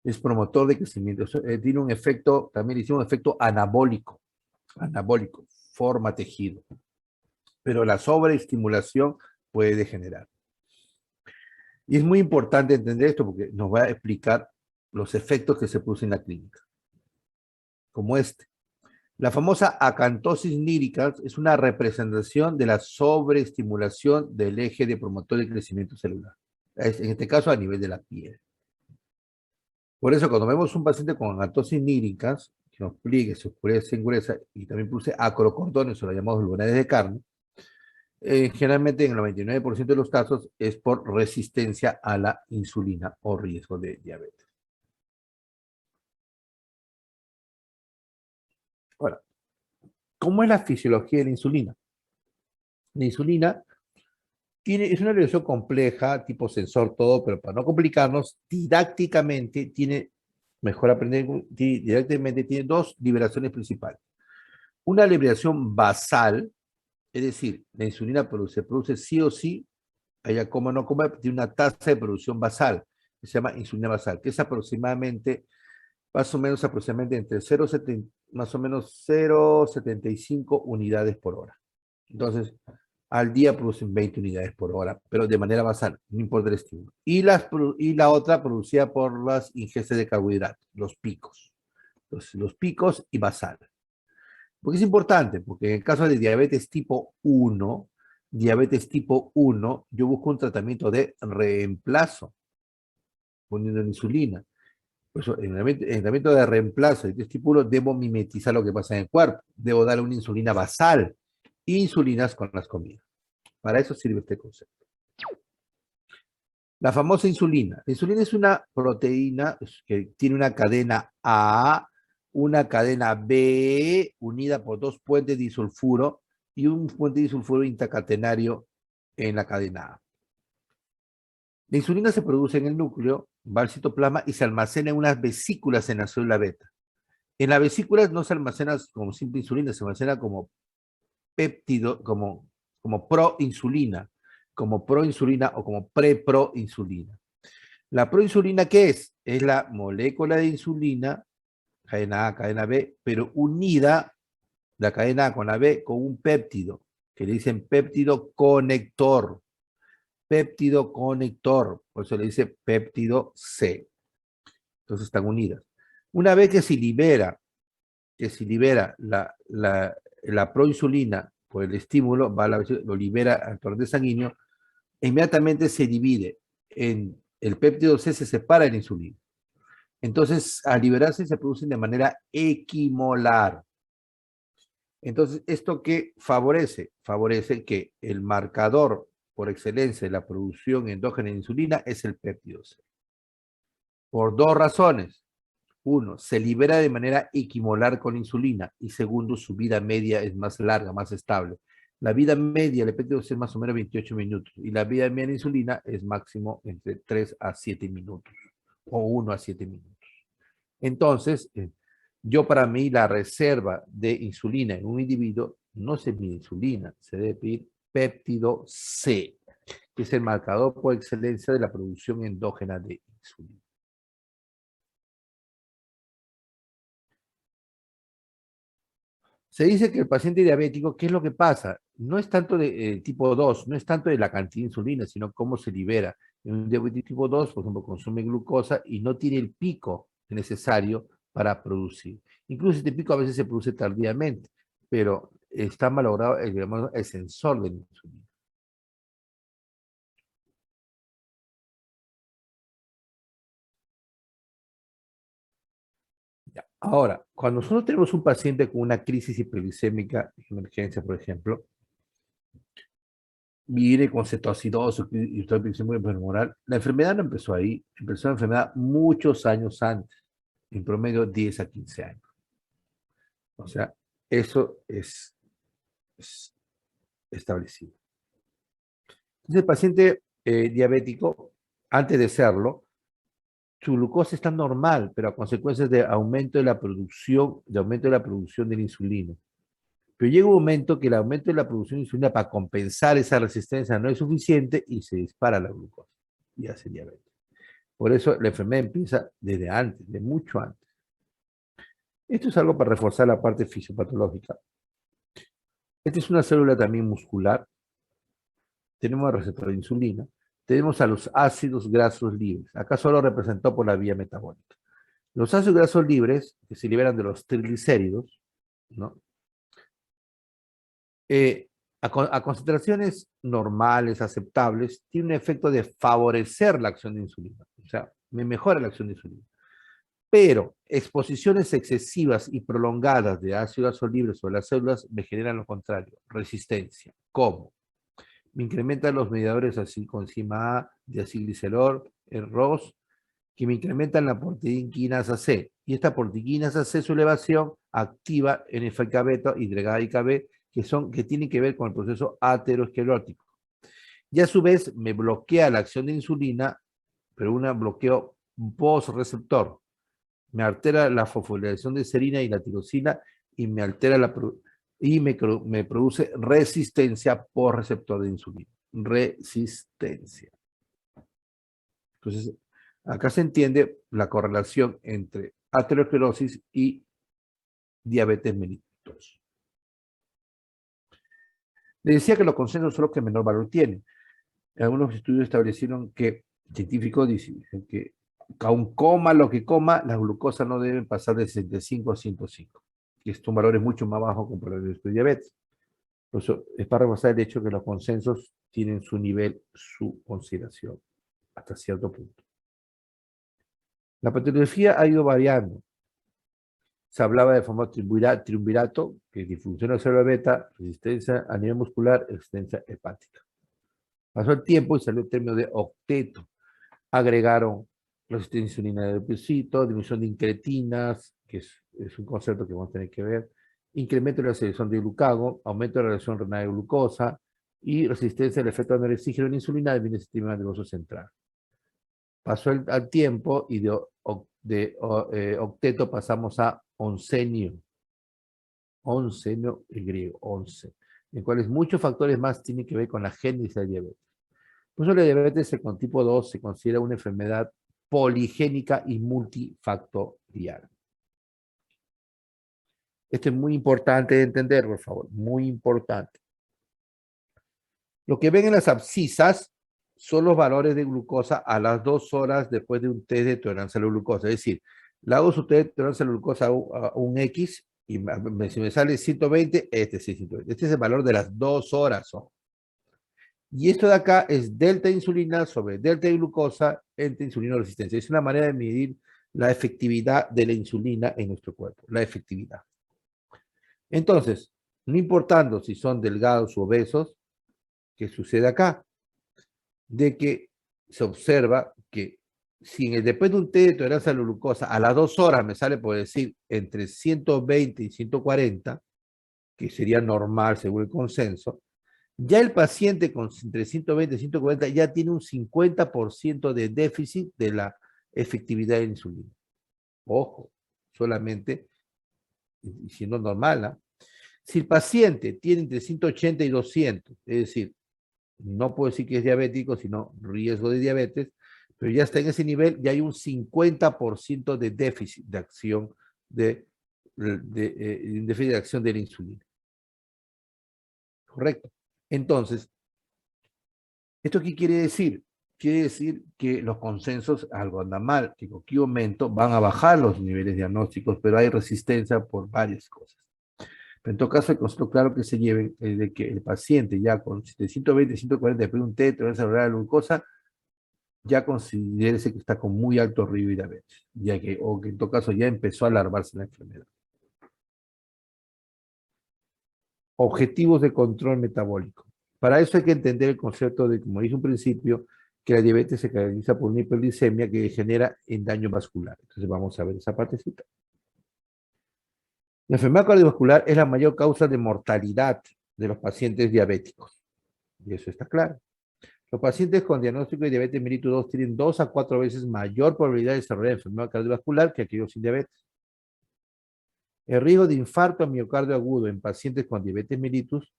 Es promotor de crecimiento. Tiene un efecto, también dice un efecto anabólico, forma tejido. Pero la sobreestimulación puede degenerar. Y es muy importante entender esto porque nos va a explicar los efectos que se producen en la clínica. Como este. La famosa acantosis nírica es una representación de la sobreestimulación del eje de promotor de crecimiento celular. En este caso a nivel de la piel. Por eso cuando vemos un paciente con acantosis nírica, que nos pliegue, se oscurece, se engruesa y también produce acrocordones o los llamados lunares de carne, generalmente en el 99% de los casos es por resistencia a la insulina o riesgo de diabetes. Ahora, ¿cómo es la fisiología de la insulina? La insulina es una relación compleja, tipo sensor, todo, pero para no complicarnos, didácticamente tiene, mejor aprender, didácticamente tiene dos liberaciones principales. Una liberación basal, es decir, la insulina se produce sí o sí, haya coma o no coma, tiene una tasa de producción basal, que se llama insulina basal, que es aproximadamente, más o menos aproximadamente entre 0,70, más o menos 0,75 unidades por hora. Entonces, al día producen 20 unidades por hora, pero de manera basal, no importa el estímulo. Y la otra producida por las ingestas de carbohidratos, los picos. Entonces, los picos y basal. Porque es importante, porque en el caso de diabetes tipo 1, yo busco un tratamiento de reemplazo, poniendo insulina. Por eso, en el tratamiento de reemplazo de este tipo 1, debo mimetizar lo que pasa en el cuerpo. Debo darle una insulina basal, insulinas con las comidas. Para eso sirve este concepto. La famosa insulina. La insulina es una proteína que tiene una cadena A, una cadena B, unida por dos puentes de disulfuro y un puente de disulfuro intercatenario en la cadena A. La insulina se produce en el núcleo, va al citoplasma y se almacena en unas vesículas en la célula beta. En las vesículas no se almacena como simple insulina, se almacena como péptido, como proinsulina o como preproinsulina. ¿La proinsulina qué es? Es la molécula de insulina, cadena A, cadena B, pero unida la cadena A con la B con un péptido, que le dicen péptido conector. Péptido conector, por eso le dice péptido C. Entonces están unidas. Una vez que se libera la proinsulina por el estímulo, lo libera al torrente sanguíneo, inmediatamente se divide en el péptido C, se separa de la insulina. Entonces, al liberarse, se producen de manera equimolar. Entonces, ¿esto qué favorece? Favorece que el marcador por excelencia de la producción endógena de insulina es el péptido C. Por dos razones. Uno, se libera de manera equimolar con insulina. Y segundo, su vida media es más larga, más estable. La vida media del péptido C es más o menos 28 minutos. Y la vida media de insulina es máximo entre 3 a 7 minutos. O 1 a 7 minutos. Entonces, para mí la reserva de insulina en un individuo no se mide insulina, se debe pedir péptido C, que es el marcador por excelencia de la producción endógena de insulina. Se dice que el paciente diabético, ¿qué es lo que pasa? No es tanto de tipo 2, no es tanto de la cantidad de insulina, sino cómo se libera. En un diabetes tipo 2, por ejemplo, consume glucosa y no tiene el pico necesario para producir. Incluso este pico a veces se produce tardíamente, pero está malogrado el sensor de la insulina. Ya. Ahora, cuando nosotros tenemos un paciente con una crisis hiperglicémica en emergencia, por ejemplo, viene con cetoacidosis y hiperglicemia pulmonar, la enfermedad no empezó ahí, empezó la enfermedad muchos años antes, en promedio 10 a 15 años. O sea, eso es establecido. Entonces, el paciente diabético, antes de serlo, su glucosa está normal, pero a consecuencia de aumento de la producción, de la insulina. Pero llega un momento que el aumento de la producción de insulina para compensar esa resistencia no es suficiente y se dispara la glucosa y hace diabetes. Por eso la enfermedad empieza desde antes, de mucho antes. Esto es algo para reforzar la parte fisiopatológica. Esta es una célula también muscular. Tenemos el receptor de insulina. Tenemos a los ácidos grasos libres. Acá solo representó por la vía metabólica. Los ácidos grasos libres, que se liberan de los triglicéridos, ¿no? A concentraciones normales, aceptables, tiene un efecto de favorecer la acción de insulina. O sea, me mejora la acción de insulina. Pero exposiciones excesivas y prolongadas de ácidos grasos libres sobre las células me generan lo contrario, resistencia. ¿Cómo? Me incrementan los mediadores así coenzima A, diacilglicerol, el ROS, que me incrementan la proteína C. Y esta proteína C, su elevación, activa NFK beta y IKB, que tienen que ver con el proceso aterosclerótico. Y a su vez me bloquea la acción de insulina, pero un bloqueo post-receptor. Me altera la fosforilación de serina y la tirosina y me altera me produce resistencia por receptor de insulina. Resistencia. Entonces, acá se entiende la correlación entre aterosclerosis y diabetes mellitus. Le decía que los consensos son los que menor valor tienen. Algunos estudios establecieron que, científicos dicen que aun coma lo que coma, las glucosas no deben pasar de 65 a 105, que es un valor mucho más bajo comparado con el diabetes. Por eso es para reforzar el hecho que los consensos tienen su nivel, su consideración, hasta cierto punto. La patología ha ido variando. Se hablaba de famoso triunvirato, que es disfunción de la célula beta, resistencia a nivel muscular, resistencia hepática. Pasó el tiempo y salió el término de octeto. Agregaron resistencia a insulina de depósito, disminución de incretinas, que es un concepto que vamos a tener que ver, incremento de la secreción de glucagon, aumento de la relación renal-glucosa y resistencia al efecto anorexígeno de la insulina del sistema nervioso central. Pasó el tiempo y de octeto pasamos a oncenio. Oncenio en griego, 11. En cuales muchos factores más tienen que ver con la génesis de la diabetes. Por eso la diabetes con tipo 2 se considera una enfermedad poligénica y multifactorial. Esto es muy importante de entender, por favor, muy importante. Lo que ven en las abscisas son los valores de glucosa a las 2 horas después de un test de tolerancia a la glucosa. Es decir, le hago su test de tolerancia a la glucosa a un X y si me sale 120, este es 120. Este es el valor de las 2 horas. Y esto de acá es delta de insulina sobre delta de glucosa entre insulina resistencia. Es una manera de medir la efectividad de la insulina en nuestro cuerpo, la efectividad. Entonces, no importando si son delgados o obesos, ¿qué sucede acá? De que se observa que si después de un test de tolerancia a la glucosa a las 2 horas me sale, por decir, entre 120 y 140, que sería normal según el consenso, ya el paciente con entre 120 y 140 ya tiene un 50% de déficit de la efectividad de la insulina. Ojo, solamente siendo normal, ¿no? Si el paciente tiene entre 180 y 200, es decir, no puedo decir que es diabético, sino riesgo de diabetes, pero ya está en ese nivel, ya hay un 50% de déficit de acción déficit de acción de la insulina. ¿Correcto? Entonces, ¿esto qué quiere decir? Quiere decir que los consensos algo anda mal, que con qué aumento van a bajar los niveles diagnósticos, pero hay resistencia por varias cosas. Pero en todo caso, el concepto claro que se lleven es de que el paciente ya con 720, 140 de un tetro, desarrollar la glucosa, ya considérese que está con muy alto riesgo de diabetes, ya que, o que en todo caso ya empezó a alarmarse la enfermedad. Objetivos de control metabólico. Para eso hay que entender el concepto de, como dije un principio, que la diabetes se caracteriza por una hiperglicemia que genera en daño vascular. Entonces vamos a ver esa partecita. La enfermedad cardiovascular es la mayor causa de mortalidad de los pacientes diabéticos. Y eso está claro. Los pacientes con diagnóstico de diabetes mellitus 2 tienen 2 a 4 veces mayor probabilidad de desarrollar enfermedad cardiovascular que aquellos sin diabetes. El riesgo de infarto a miocardio agudo en pacientes con diabetes mellitus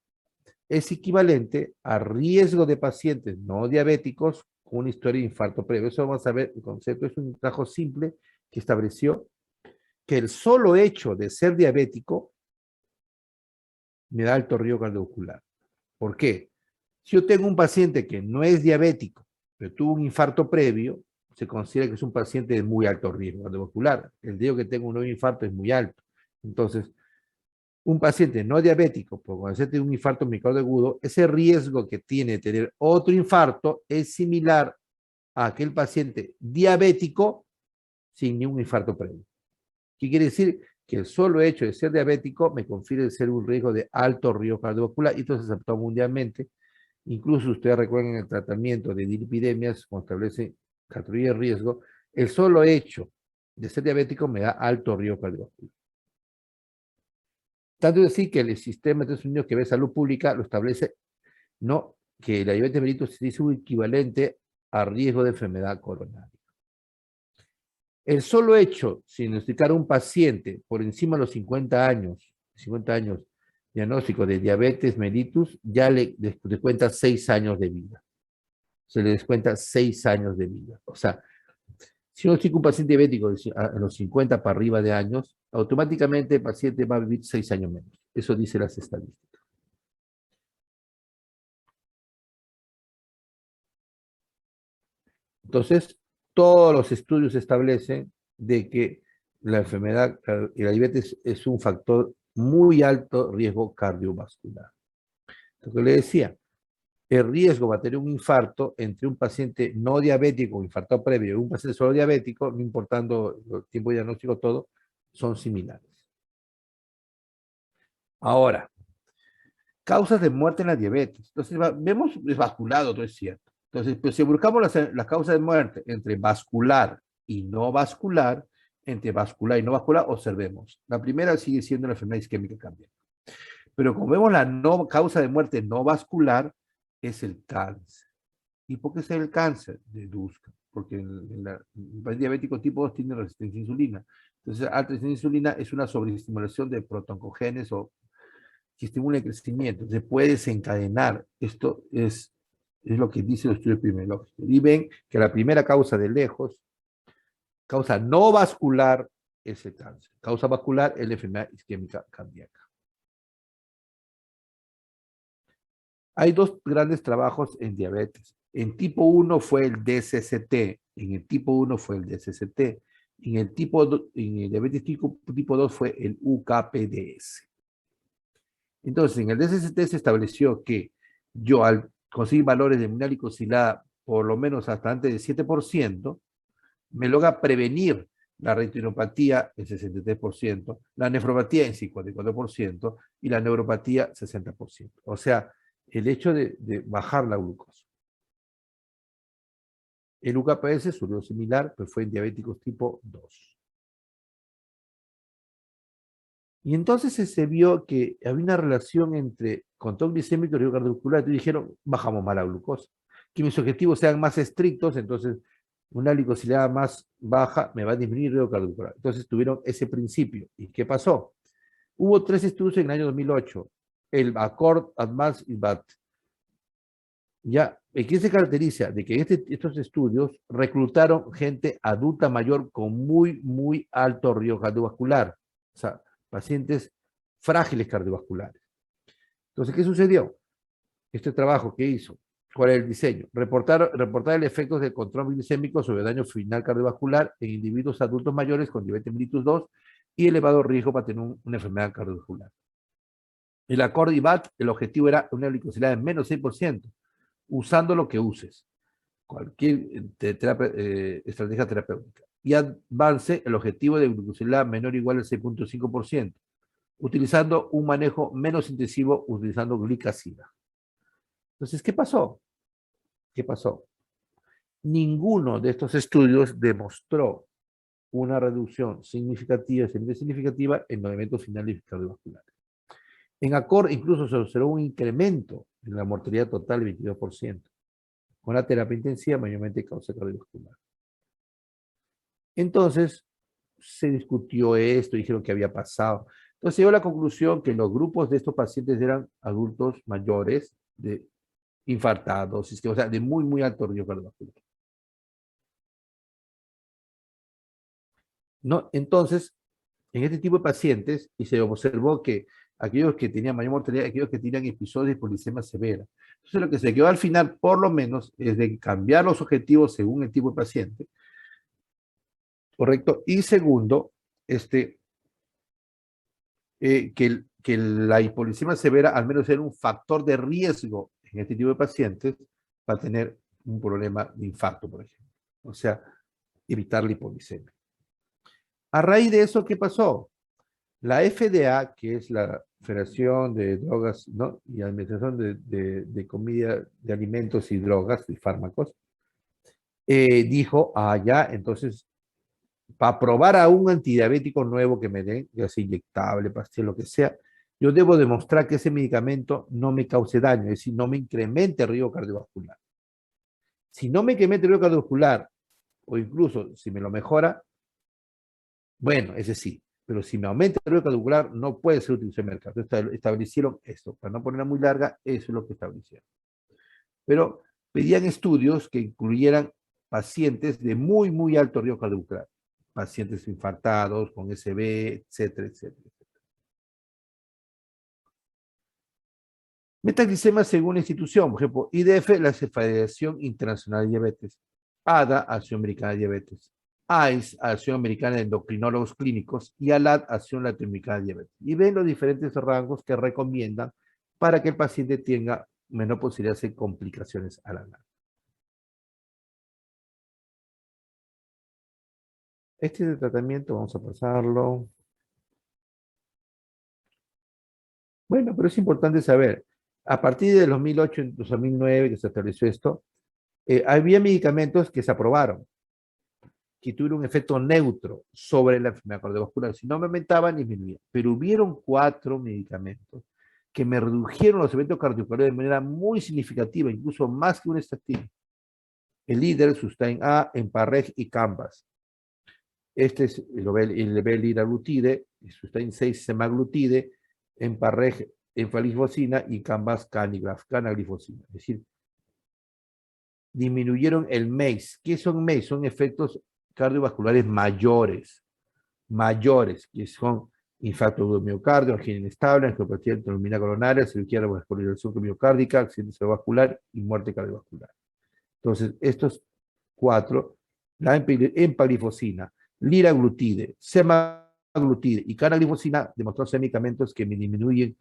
es equivalente a riesgo de pacientes no diabéticos con una historia de infarto previo. Eso vamos a ver, el concepto es un trabajo simple que estableció que el solo hecho de ser diabético me da alto riesgo cardiovascular. ¿Por qué? Si yo tengo un paciente que no es diabético, pero tuvo un infarto previo, se considera que es un paciente de muy alto riesgo cardiovascular. El riesgo que tenga un nuevo infarto es muy alto. Entonces, un paciente no diabético, por cuando se tiene un infarto miocardio agudo, ese riesgo que tiene de tener otro infarto es similar a aquel paciente diabético sin ningún infarto previo. ¿Qué quiere decir? Que el solo hecho de ser diabético me confiere ser un riesgo de alto riesgo cardiovascular y esto se aceptó mundialmente. Incluso ustedes recuerdan el tratamiento de dislipidemias, cuando establece categoría de riesgo, el solo hecho de ser diabético me da alto riesgo cardiovascular. Tanto es así que el sistema de Estados Unidos que ve salud pública lo establece, no, que la diabetes mellitus es un equivalente a riesgo de enfermedad coronaria. El solo hecho, sin diagnosticar a un paciente por encima de los 50 años, diagnóstico de diabetes mellitus, ya le descuenta 6 años de vida. Se le descuenta 6 años de vida. O sea, si uno tiene un paciente diabético a los 50 para arriba de años, automáticamente el paciente va a vivir 6 años menos. Eso dice las estadísticas. Entonces, todos los estudios establecen de que la enfermedad y la diabetes es un factor muy alto riesgo cardiovascular. Lo que le decía, el riesgo va a tener un infarto entre un paciente no diabético, infarto previo, y un paciente solo diabético, no importando el tiempo de diagnóstico, todo, son similares. Ahora, causas de muerte en la diabetes. Entonces, vemos, es vascular, todo es cierto. Entonces, pues, si buscamos las causas de muerte entre vascular y no vascular, observemos. La primera sigue siendo la enfermedad isquémica cardíaca. Pero como vemos, la no causa de muerte no vascular es el cáncer. ¿Y por qué es el cáncer? Deduzca. Porque el paciente diabético tipo 2 tiene resistencia a insulina. Entonces, alta resistencia a insulina es una sobreestimulación de protoncogenes o que estimula el crecimiento. Se puede desencadenar. Esto es lo que dice el estudio epidemiológico. Y ven que la primera causa de lejos, causa no vascular, es el cáncer. Causa vascular es la enfermedad isquémica cardíaca. Hay dos grandes trabajos en diabetes. En tipo 1 fue el DSST, en el tipo 1 fue el DSST, en el diabetes tipo 2 fue el UKPDS. Entonces, en el DSST se estableció que yo al conseguir valores de mineral glicosilada por lo menos hasta antes del 7%, me logra prevenir la retinopatía en 63%, la nefropatía en 54% y la neuropatía 60%. O sea, el hecho de bajar la glucosa. El UKPS surgió similar, pero fue en diabéticos tipo 2. Y entonces se vio que había una relación entre control glicémico y riesgo cardiovascular. Y dijeron, bajamos más la glucosa. Que mis objetivos sean más estrictos, entonces una glicosilada más baja me va a disminuir el riesgo cardiovascular. Entonces tuvieron ese principio. ¿Y qué pasó? Hubo 3 estudios en el año 2008. El ACCORD, ADVANCE y BAT. Ya, ¿qué se caracteriza? De que estos estudios reclutaron gente adulta mayor con muy alto riesgo cardiovascular. O sea, pacientes frágiles cardiovasculares. Entonces, ¿qué sucedió? Este trabajo que hizo, ¿cuál es el diseño? Reportar el efecto del control glicémico sobre daño final cardiovascular en individuos adultos mayores con diabetes mellitus 2 y elevado riesgo para tener una enfermedad cardiovascular. El Accord-IBAT, el objetivo era una glicosilada de menos 6%, usando lo que uses, cualquier estrategia terapéutica. Y Advance, el objetivo de glicosilada menor o igual al 6.5%, utilizando un manejo menos intensivo, utilizando glicacida. Entonces, ¿qué pasó? ¿Qué pasó? Ninguno de estos estudios demostró una reducción significativa en los eventos finales cardiovasculares. En Accord incluso se observó un incremento en la mortalidad total del 22%, con la terapia intensiva mayormente de causa cardiovascular. Entonces, se discutió esto, dijeron que había pasado. Entonces, se dio la conclusión que los grupos de estos pacientes eran adultos mayores, infartados, o sea, de muy, muy alto riesgo cardiovascular. ¿No? Entonces, en este tipo de pacientes, y se observó que aquellos que tenían mayor mortalidad, aquellos que tenían episodios de policemia severa. Entonces, lo que se quedó al final, por lo menos, es de cambiar los objetivos según el tipo de paciente, ¿correcto? Y segundo, que la hipolicemia severa al menos era un factor de riesgo en este tipo de pacientes para tener un problema de infarto, por ejemplo. O sea, evitar la hipolicemia. A raíz de eso, ¿qué pasó? La FDA, que es la Federación de Drogas, ¿no?, y Administración de Comida, de Alimentos y Drogas y Fármacos, dijo, ya, entonces, para probar a un antidiabético nuevo que me den, ya sea inyectable, pastilla, lo que sea, yo debo demostrar que ese medicamento no me cause daño, es decir, no me incremente el riesgo cardiovascular. Si no me incrementa el riesgo cardiovascular, o incluso si me lo mejora, bueno, ese sí. Pero si me aumenta el riesgo cardiovascular, no puede ser utilizado en el mercado. Entonces, establecieron esto. Para no ponerla muy larga, eso es lo que establecieron. Pero pedían estudios que incluyeran pacientes de muy, muy alto riesgo cardiovascular. Pacientes infartados, con SB, etcétera, etcétera. Metaglicemia según la institución, por ejemplo, IDF, la Federación Internacional de Diabetes, ADA, Asociación Americana de Diabetes, AIS, Asociación Americana de Endocrinólogos Clínicos, y ALAD, Asociación Latinoamericana de Diabetes. Y ven los diferentes rangos que recomiendan para que el paciente tenga menor posibilidad de complicaciones a la larga. Este es el tratamiento, vamos a pasarlo. Bueno, pero es importante saber, a partir de 2008, 2009, que se estableció esto, había medicamentos que se aprobaron, que tuvieron un efecto neutro sobre la enfermedad cardiovascular. Si no me aumentaba, ni disminuía. Pero hubieron 4 medicamentos que me redujeron los eventos cardiovasculares de manera muy significativa, incluso más que una estatina. El líder, Sustain A, Empareg y Cambas. Este es el liraglutide, Sustain 6, semaglutide, Empareg, enfalglifosina y Cambas, canaglifosina. Es decir, disminuyeron el MACE. ¿Qué son MACE? Son efectos cardiovasculares mayores, que son infarto de miocardio, angina inestable, angiopatía terminal coronaria, cirugía de vascularización miocárdica, accidente cerebrovascular y muerte cardiovascular. Entonces, estos 4, la empaglifosina, liraglutide, semaglutide y canaglifosina, demostraron ser medicamentos que disminuyen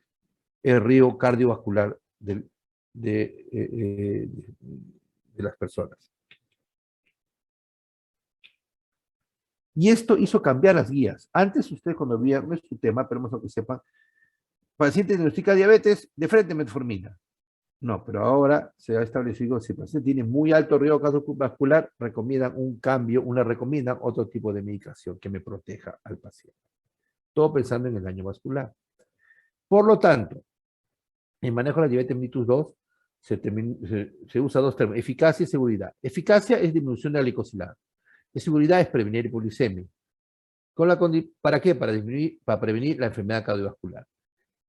el riesgo cardiovascular de las personas. Y esto hizo cambiar las guías. Antes ustedes cuando veían, no es su tema, pero vamos a que sepan, paciente diagnostica diabetes, de frente metformina. No, pero ahora se ha establecido, si el paciente tiene muy alto riesgo cardiovascular, recomiendan un cambio, recomiendan otro tipo de medicación que me proteja al paciente. Todo pensando en el daño vascular. Por lo tanto, en manejo de la diabetes mellitus 2, se usa 2 términos, eficacia y seguridad. Eficacia es disminución de la glicosilada. Y seguridad es prevenir hipoglicemia. ¿Para qué? Para prevenir la enfermedad cardiovascular.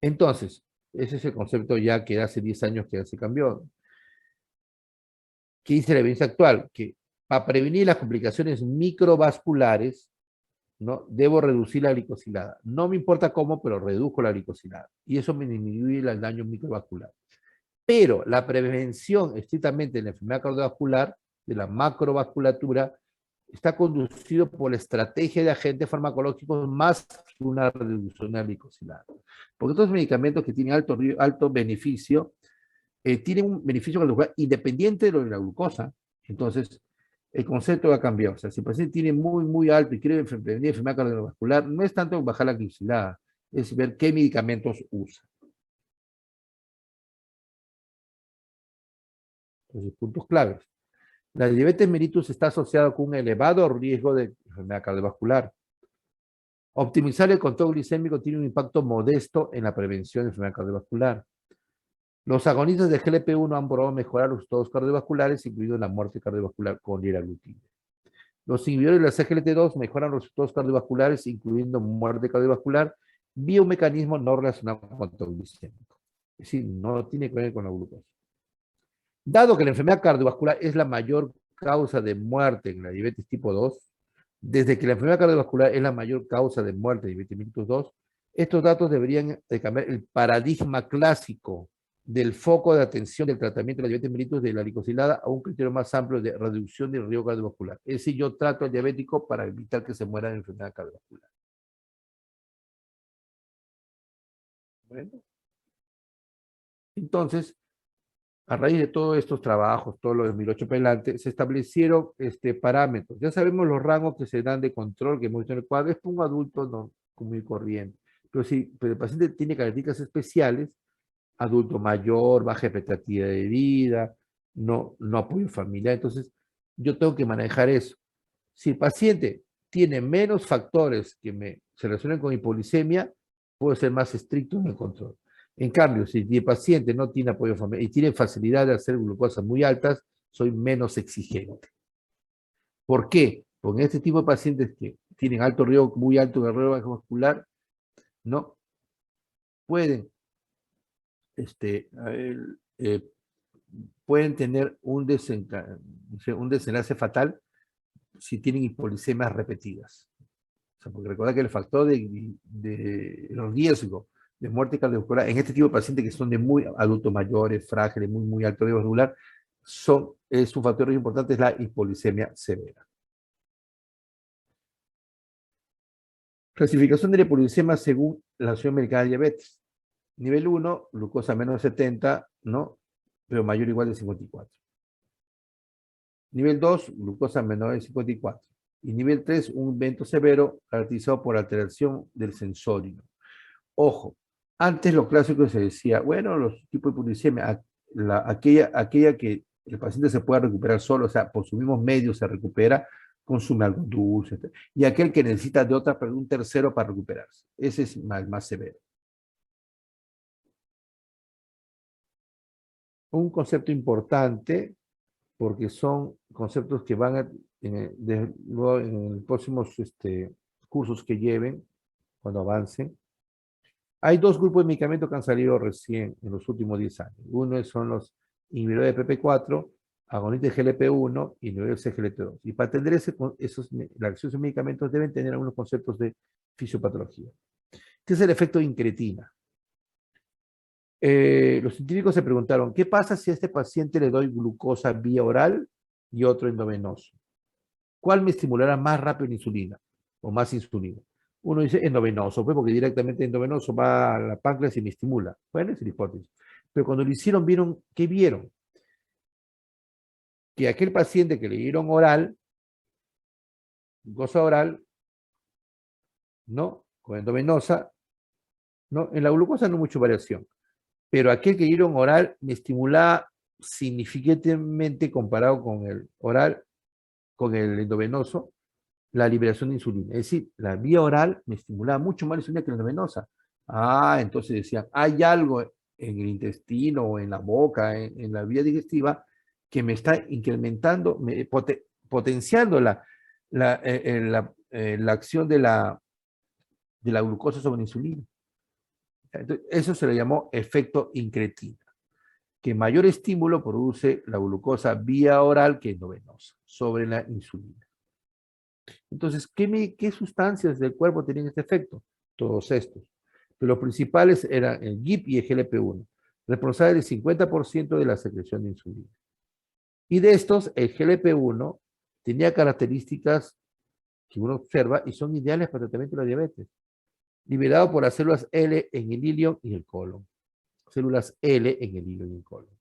Entonces, ese es el concepto ya que hace 10 años que se cambió. ¿Qué dice la evidencia actual? Que para prevenir las complicaciones microvasculares, ¿no?, debo reducir la glicosilada. No me importa cómo, pero reduzco la glicosilada. Y eso me disminuye el daño microvascular. Pero la prevención estrictamente de la enfermedad cardiovascular, de la macrovasculatura, está conducido por la estrategia de agentes farmacológicos más que una reducción de la glicosilada. Porque estos medicamentos que tienen alto beneficio, tienen un beneficio cardiovascular independiente de lo de la glucosa. Entonces, el concepto va a cambiar. O sea, si el paciente tiene muy alto y quiere prevenir enfermedad cardiovascular, no es tanto bajar la glicosilada, es ver qué medicamentos usa. Entonces, puntos claves. La diabetes mellitus está asociada con un elevado riesgo de enfermedad cardiovascular. Optimizar el control glicémico tiene un impacto modesto en la prevención de enfermedad cardiovascular. Los agonistas de GLP-1 han probado mejorar los resultados cardiovasculares, incluido la muerte cardiovascular con liraglutida. Los inhibidores de la CGLT2 mejoran los resultados cardiovasculares, incluyendo muerte cardiovascular, vía un mecanismo no relacionado con el control glicémico. Es decir, no tiene que ver con la glucosa. Dado que la enfermedad cardiovascular es la mayor causa de muerte en la diabetes tipo 2, desde que la enfermedad cardiovascular es la mayor causa de muerte en diabetes mellitus 2, estos datos deberían de cambiar el paradigma clásico del foco de atención del tratamiento de la diabetes mellitus de la glicosilada a un criterio más amplio de reducción del riesgo cardiovascular. Es decir, yo trato al diabético para evitar que se muera de enfermedad cardiovascular. Bueno. Entonces, a raíz de todos estos trabajos, todo lo de 2008 para adelante, se establecieron parámetros. Ya sabemos los rangos que se dan de control que hemos visto en el cuadro. Es para un adulto no común y corriente. Pero el paciente tiene características especiales, adulto mayor, baja expectativa de vida, no apoyo familiar. Entonces, yo tengo que manejar eso. Si el paciente tiene menos factores que se relacionan con hipoglicemia, puedo ser más estricto en el control. En cambio, si el paciente no tiene apoyo familiar y tiene facilidad de hacer glucosas muy altas, soy menos exigente. ¿Por qué? Porque en este tipo de pacientes que tienen alto riesgo, muy alto de riesgo cardiovascular, no pueden, pueden tener un desenlace fatal si tienen hipoglicemias repetidas. O sea, porque recuerda que el factor de riesgo de muerte cardiovascular en este tipo de pacientes que son de muy adultos mayores, frágiles, muy alto riesgo vascular, es un factor importante, es la hipoglicemia severa. Clasificación de la hipoglicemia según la Asociación Americana de Diabetes. Nivel 1, glucosa menos de 70, ¿no? Pero mayor o igual de 54. Nivel 2, glucosa menor de 54. Y nivel 3, un evento severo caracterizado por alteración del sensorio. Ojo, antes lo clásico se decía, bueno, los tipos de hipoglicemia, aquella que el paciente se pueda recuperar solo, o sea, por sus mismos medios se recupera, consume algo dulce, etc. Y aquel que necesita de un tercero para recuperarse. Ese es más severo. Un concepto importante, porque son conceptos que van luego en los próximos cursos que lleven, cuando avancen. Hay dos grupos de medicamentos que han salido recién en los últimos 10 años. Uno son los inhibidores de PP4, agonistas de GLP-1 y inhibidores de CGLT2. Y para atender la acción de medicamentos deben tener algunos conceptos de fisiopatología. ¿Qué es el efecto de incretina? Los científicos se preguntaron, ¿qué pasa si a este paciente le doy glucosa vía oral y otro endovenoso? ¿Cuál me estimulará más rápido la insulina o más insulina? Uno dice endovenoso, pues porque directamente endovenoso va a la páncreas y me estimula. Bueno, es la hipótesis. Pero cuando lo hicieron, ¿qué vieron? Que aquel paciente que le dieron oral, glucosa oral, ¿no? Con endovenosa, ¿no? En la glucosa no hay mucha variación. Pero aquel que dieron oral me estimulaba significativamente comparado con el oral, con el endovenoso, la liberación de insulina. Es decir, la vía oral me estimulaba mucho más la insulina que la endovenosa. Entonces decían, hay algo en el intestino o en la boca, en la vía digestiva, que me está incrementando, potenciando la acción de la glucosa sobre la insulina. Entonces, eso se le llamó efecto incretina, que mayor estímulo produce la glucosa vía oral que endovenosa sobre la insulina. Entonces, ¿qué sustancias del cuerpo tenían este efecto? Todos estos. Pero los principales eran el GIP y el GLP-1, responsables del 50% de la secreción de insulina. Y de estos, el GLP-1 tenía características que uno observa y son ideales para el tratamiento de la diabetes. Liberado por las células L en el ilion y el colon. Células L en el ilion y el colon.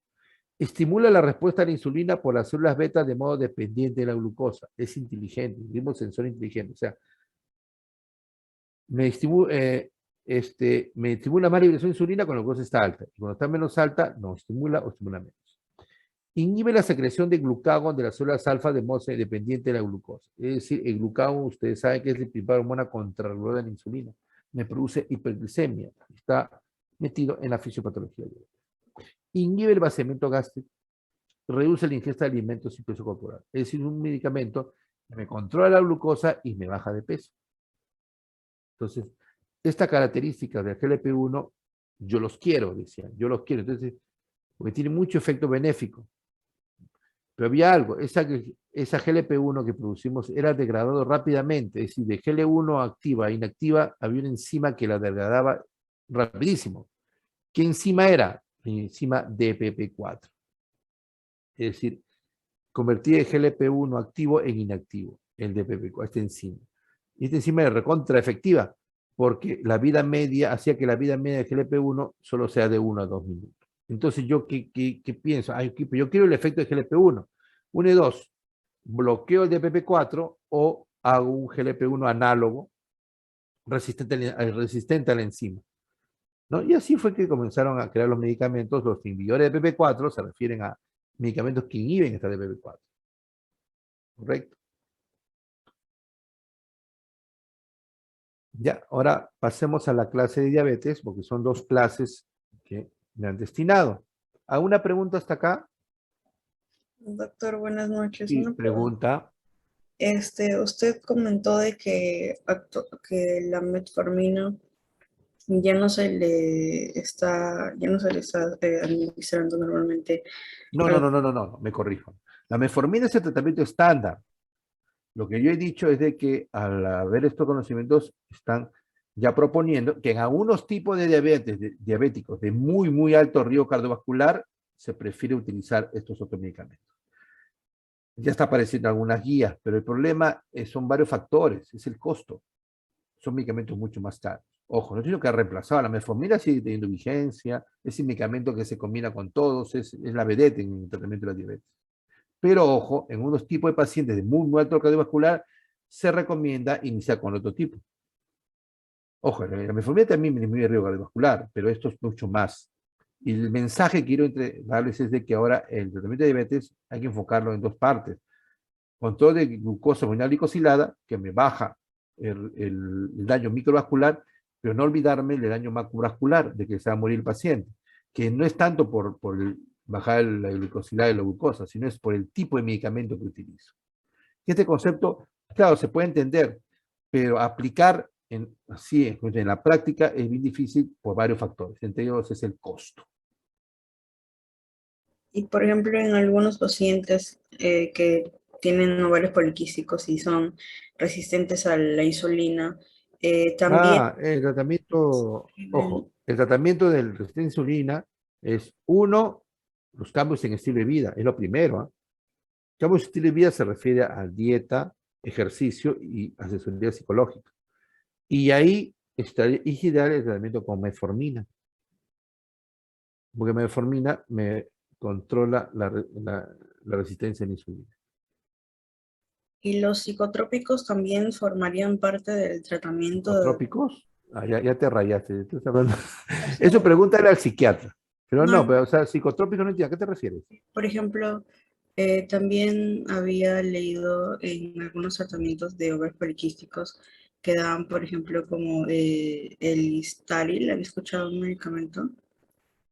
Estimula la respuesta a la insulina por las células beta de modo dependiente de la glucosa. Es inteligente, un mismo sensor inteligente. O sea, me estimula más liberación de insulina cuando la glucosa está alta. Y cuando está menos alta, no estimula o estimula menos. Inhibe la secreción de glucagón de las células alfa de modo dependiente de la glucosa. Es decir, el glucagón, ustedes saben que es la principal hormona contrarreguladora de la insulina. Me produce hiperglicemia. Está metido en la fisiopatología. Inhibe el vaciamiento gástrico. Reduce la ingesta de alimentos y peso corporal. Es decir, un medicamento que me controla la glucosa y me baja de peso. Entonces, esta característica del GLP-1, yo los quiero, decían, yo los quiero. Entonces, porque tiene mucho efecto benéfico. Pero había algo, esa GLP-1 que producimos era degradado rápidamente, es decir, de GL1 activa a inactiva había una enzima que la degradaba rapidísimo. ¿Qué enzima era? La enzima DPP4. Es decir, convertía el GLP-1 activo en inactivo, el DPP4, esta enzima. Y esta enzima era recontra efectiva, porque la vida media, hacía que la vida media del GLP-1 solo sea de 1 a 2 minutos. Entonces, ¿yo qué pienso? Yo quiero el efecto del GLP-1. 1 y 2, bloqueo el DPP4 o hago un GLP-1 análogo resistente a la enzima. ¿No? Y así fue que comenzaron a crear los medicamentos. Los inhibidores de DPP4 se refieren a medicamentos que inhiben esta DPP4. ¿Correcto? Ya, ahora pasemos a la clase de diabetes, porque son 2 clases que me han destinado. ¿Alguna pregunta hasta acá? Doctor, buenas noches. Sí, Una pregunta. pregunta. Usted comentó de que la metformina ya no se le está administrando normalmente. No, me corrijo. La metformina es el tratamiento estándar. Lo que yo he dicho es de que al haber estos conocimientos están ya proponiendo que en algunos tipos de diabéticos de muy, muy alto riesgo cardiovascular se prefiere utilizar estos otros medicamentos. Ya está apareciendo algunas guías, pero el problema son varios factores, es el costo. Son medicamentos mucho más caros. Ojo, no tiene que reemplazar la metformina, sigue teniendo vigencia, es el medicamento que se combina con todos, es la vedette en el tratamiento de la diabetes. Pero ojo, en unos tipos de pacientes de muy, muy alto cardiovascular se recomienda iniciar con otro tipo. Ojo, la metformina también disminuye el riesgo cardiovascular, pero esto es mucho más. Y el mensaje que quiero darles es de que ahora el tratamiento de diabetes hay que enfocarlo en 2 partes. Control de glucosa glicosilada, que me baja el daño microvascular, pero no olvidarme del daño macrovascular, de que se va a morir el paciente, que no es tanto por bajar la glucosilada y la glucosa, sino es por el tipo de medicamento que utilizo. Este concepto, claro, se puede entender, pero aplicar en la práctica es bien difícil por varios factores, entre ellos es el costo. Y por ejemplo, en algunos pacientes que tienen ovarios poliquísticos y son resistentes a la insulina, también... El tratamiento, ojo, el tratamiento de resistencia a insulina es, 1, los cambios en estilo de vida, es lo primero. Cambios en estilo de vida se refiere a dieta, ejercicio y asesoría psicológica. Y ahí estaría ideal el tratamiento con metformina. Porque metformina me controla la resistencia a la insulina. ¿Y los psicotrópicos también formarían parte del tratamiento? ¿Psicotrópicos? Ya te rayaste. Eso pregúntale al psiquiatra. Pero no, pero, o sea, psicotrópicos no entiendo. ¿A qué te refieres? Por ejemplo, también había leído en algunos tratamientos de ovarios poliquísticos que daban, por ejemplo, como el Listaril. ¿Había escuchado un medicamento?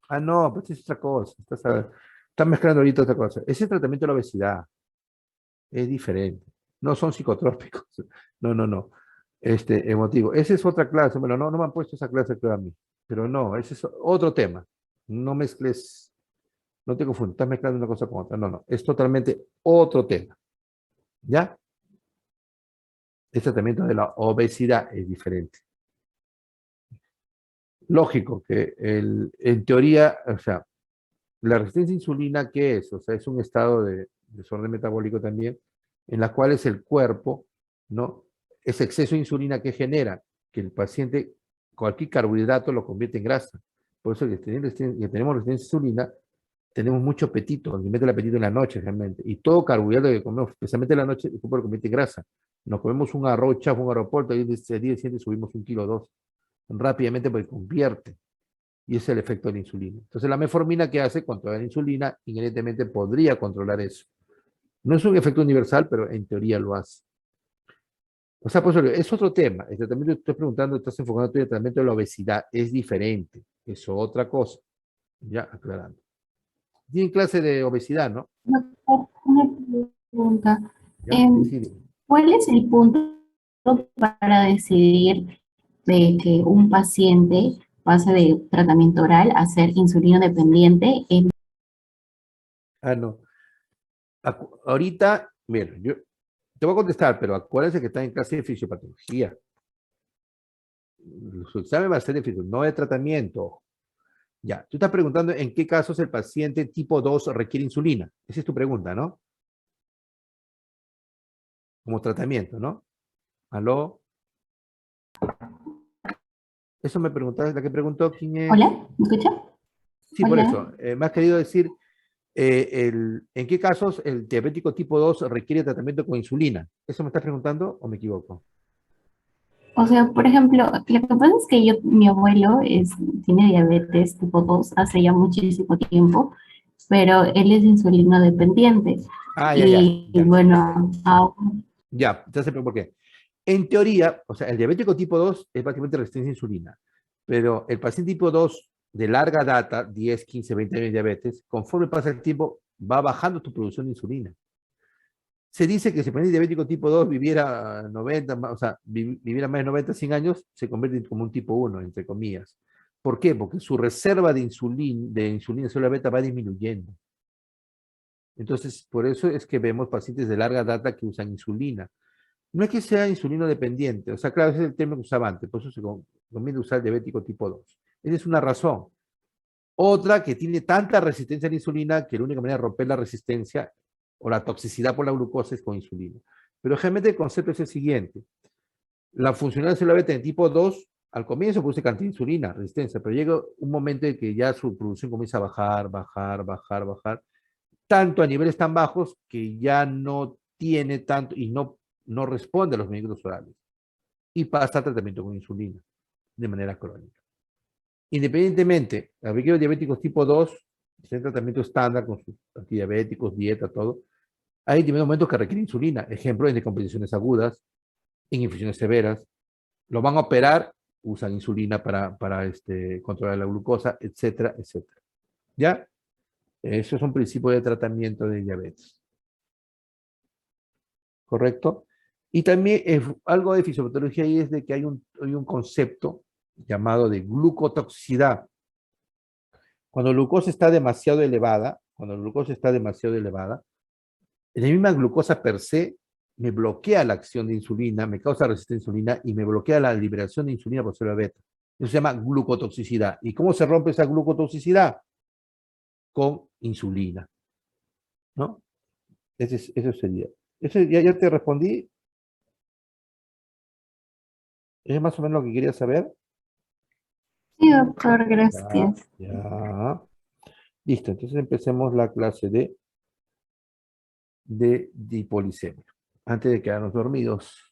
Ah, no, pues es otra cosa. Estás mezclando ahorita otra cosa. Ese tratamiento de la obesidad es diferente. No son psicotrópicos. No. Emotivo. Esa es otra clase. Bueno, no me han puesto esa clase, creo, a mí. Pero no, ese es otro tema. No mezcles, no te confundas, estás mezclando una cosa con otra. No, es totalmente otro tema. ¿Ya? El tratamiento de la obesidad es diferente. Lógico que en teoría, o sea, la resistencia a insulina, ¿qué es? O sea, es un estado de desorden metabólico también, en las cuales el cuerpo, ¿no? Ese exceso de insulina que genera que el paciente, cualquier carbohidrato lo convierte en grasa. Por eso que tenemos resistencia a insulina, tenemos mucho apetito, nos mete el apetito en la noche realmente. Y todo carbohidrato que comemos, especialmente en la noche, el cuerpo lo convierte en grasa. Nos comemos un arroz chafa, un aeropuerto, y ese día siguiente subimos 1 kilo o 2. Rápidamente porque convierte. Y ese es el efecto de la insulina. Entonces la metformina que hace controlar la insulina, inherentemente podría controlar eso. No es un efecto universal, pero en teoría lo hace. O sea, pues es otro tema. El tratamiento que estoy preguntando, estás enfocando en el tratamiento de la obesidad. Es diferente. Es otra cosa. Ya, aclarando. Tienen clase de obesidad, ¿no? Doctor, una pregunta. Ya, sí. ¿Cuál es el punto para decidir de que un paciente pase de tratamiento oral a ser insulino dependiente? No. Ahorita, mira, yo te voy a contestar, pero acuérdense que está en clase de fisiopatología. Su examen va a ser de fisiopatología, no de tratamiento. Ya, tú estás preguntando en qué casos el paciente tipo 2 requiere insulina. Esa es tu pregunta, ¿no? Como tratamiento, ¿no? ¿Aló? Eso me preguntaste, la que preguntó quién es. Hola, ¿me escucha? Sí, por Hola. eso. Me has querido decir en qué casos el diabético tipo 2 requiere tratamiento con insulina. ¿Eso me estás preguntando o me equivoco? O sea, por ejemplo, lo que pasa es que mi abuelo tiene diabetes tipo 2 hace ya muchísimo tiempo, pero él es insulino dependiente. Ya. Y bueno, Ya, entonces, ¿por qué? En teoría, o sea, el diabético tipo 2 es básicamente resistencia a insulina, pero el paciente tipo 2 de larga data, 10, 15, 20 años de diabetes, conforme pasa el tiempo, va bajando tu producción de insulina. Se dice que si el paciente diabético tipo 2 viviera 90, o sea, viviera más de 90, 100 años, se convierte como un tipo 1, entre comillas. ¿Por qué? Porque su reserva de insulina célula beta va disminuyendo. Entonces, por eso es que vemos pacientes de larga data que usan insulina. No es que sea insulino dependiente, o sea, claro, ese es el término que usaba antes, por eso se conviene usar el diabético tipo 2. Esa es una razón. Otra que tiene tanta resistencia a la insulina que la única manera de romper la resistencia o la toxicidad por la glucosa es con insulina. Pero generalmente el concepto es el siguiente. La funcionalidad de célula beta en tipo 2, al comienzo produce cantidad de insulina, resistencia, pero llega un momento en que ya su producción comienza a bajar, tanto a niveles tan bajos que ya no tiene tanto y no responde a los medicamentos orales. Y pasa a tratamiento con insulina de manera crónica. Independientemente, aquellos diabéticos tipo 2, tienen tratamiento estándar con sus antidiabéticos, dieta, todo. Hay momentos que requieren insulina. Ejemplo, en descompensaciones agudas, en infecciones severas. Lo van a operar, usan insulina para controlar la glucosa, etcétera, etcétera. ¿Ya? Eso es un principio de tratamiento de diabetes. ¿Correcto? Y también algo de fisiopatología y es de que hay un concepto llamado de glucotoxicidad. Cuando la glucosa está demasiado elevada, la misma glucosa per se me bloquea la acción de insulina, me causa resistencia a insulina y me bloquea la liberación de insulina por célula beta. Eso se llama glucotoxicidad. ¿Y cómo se rompe esa glucotoxicidad? Con insulina. ¿No? Eso sería. Eso ya te respondí. ¿Es más o menos lo que quería saber? sí, doctor, gracias. Ya. Listo, entonces empecemos la clase de hipolicemia. Antes de quedarnos dormidos.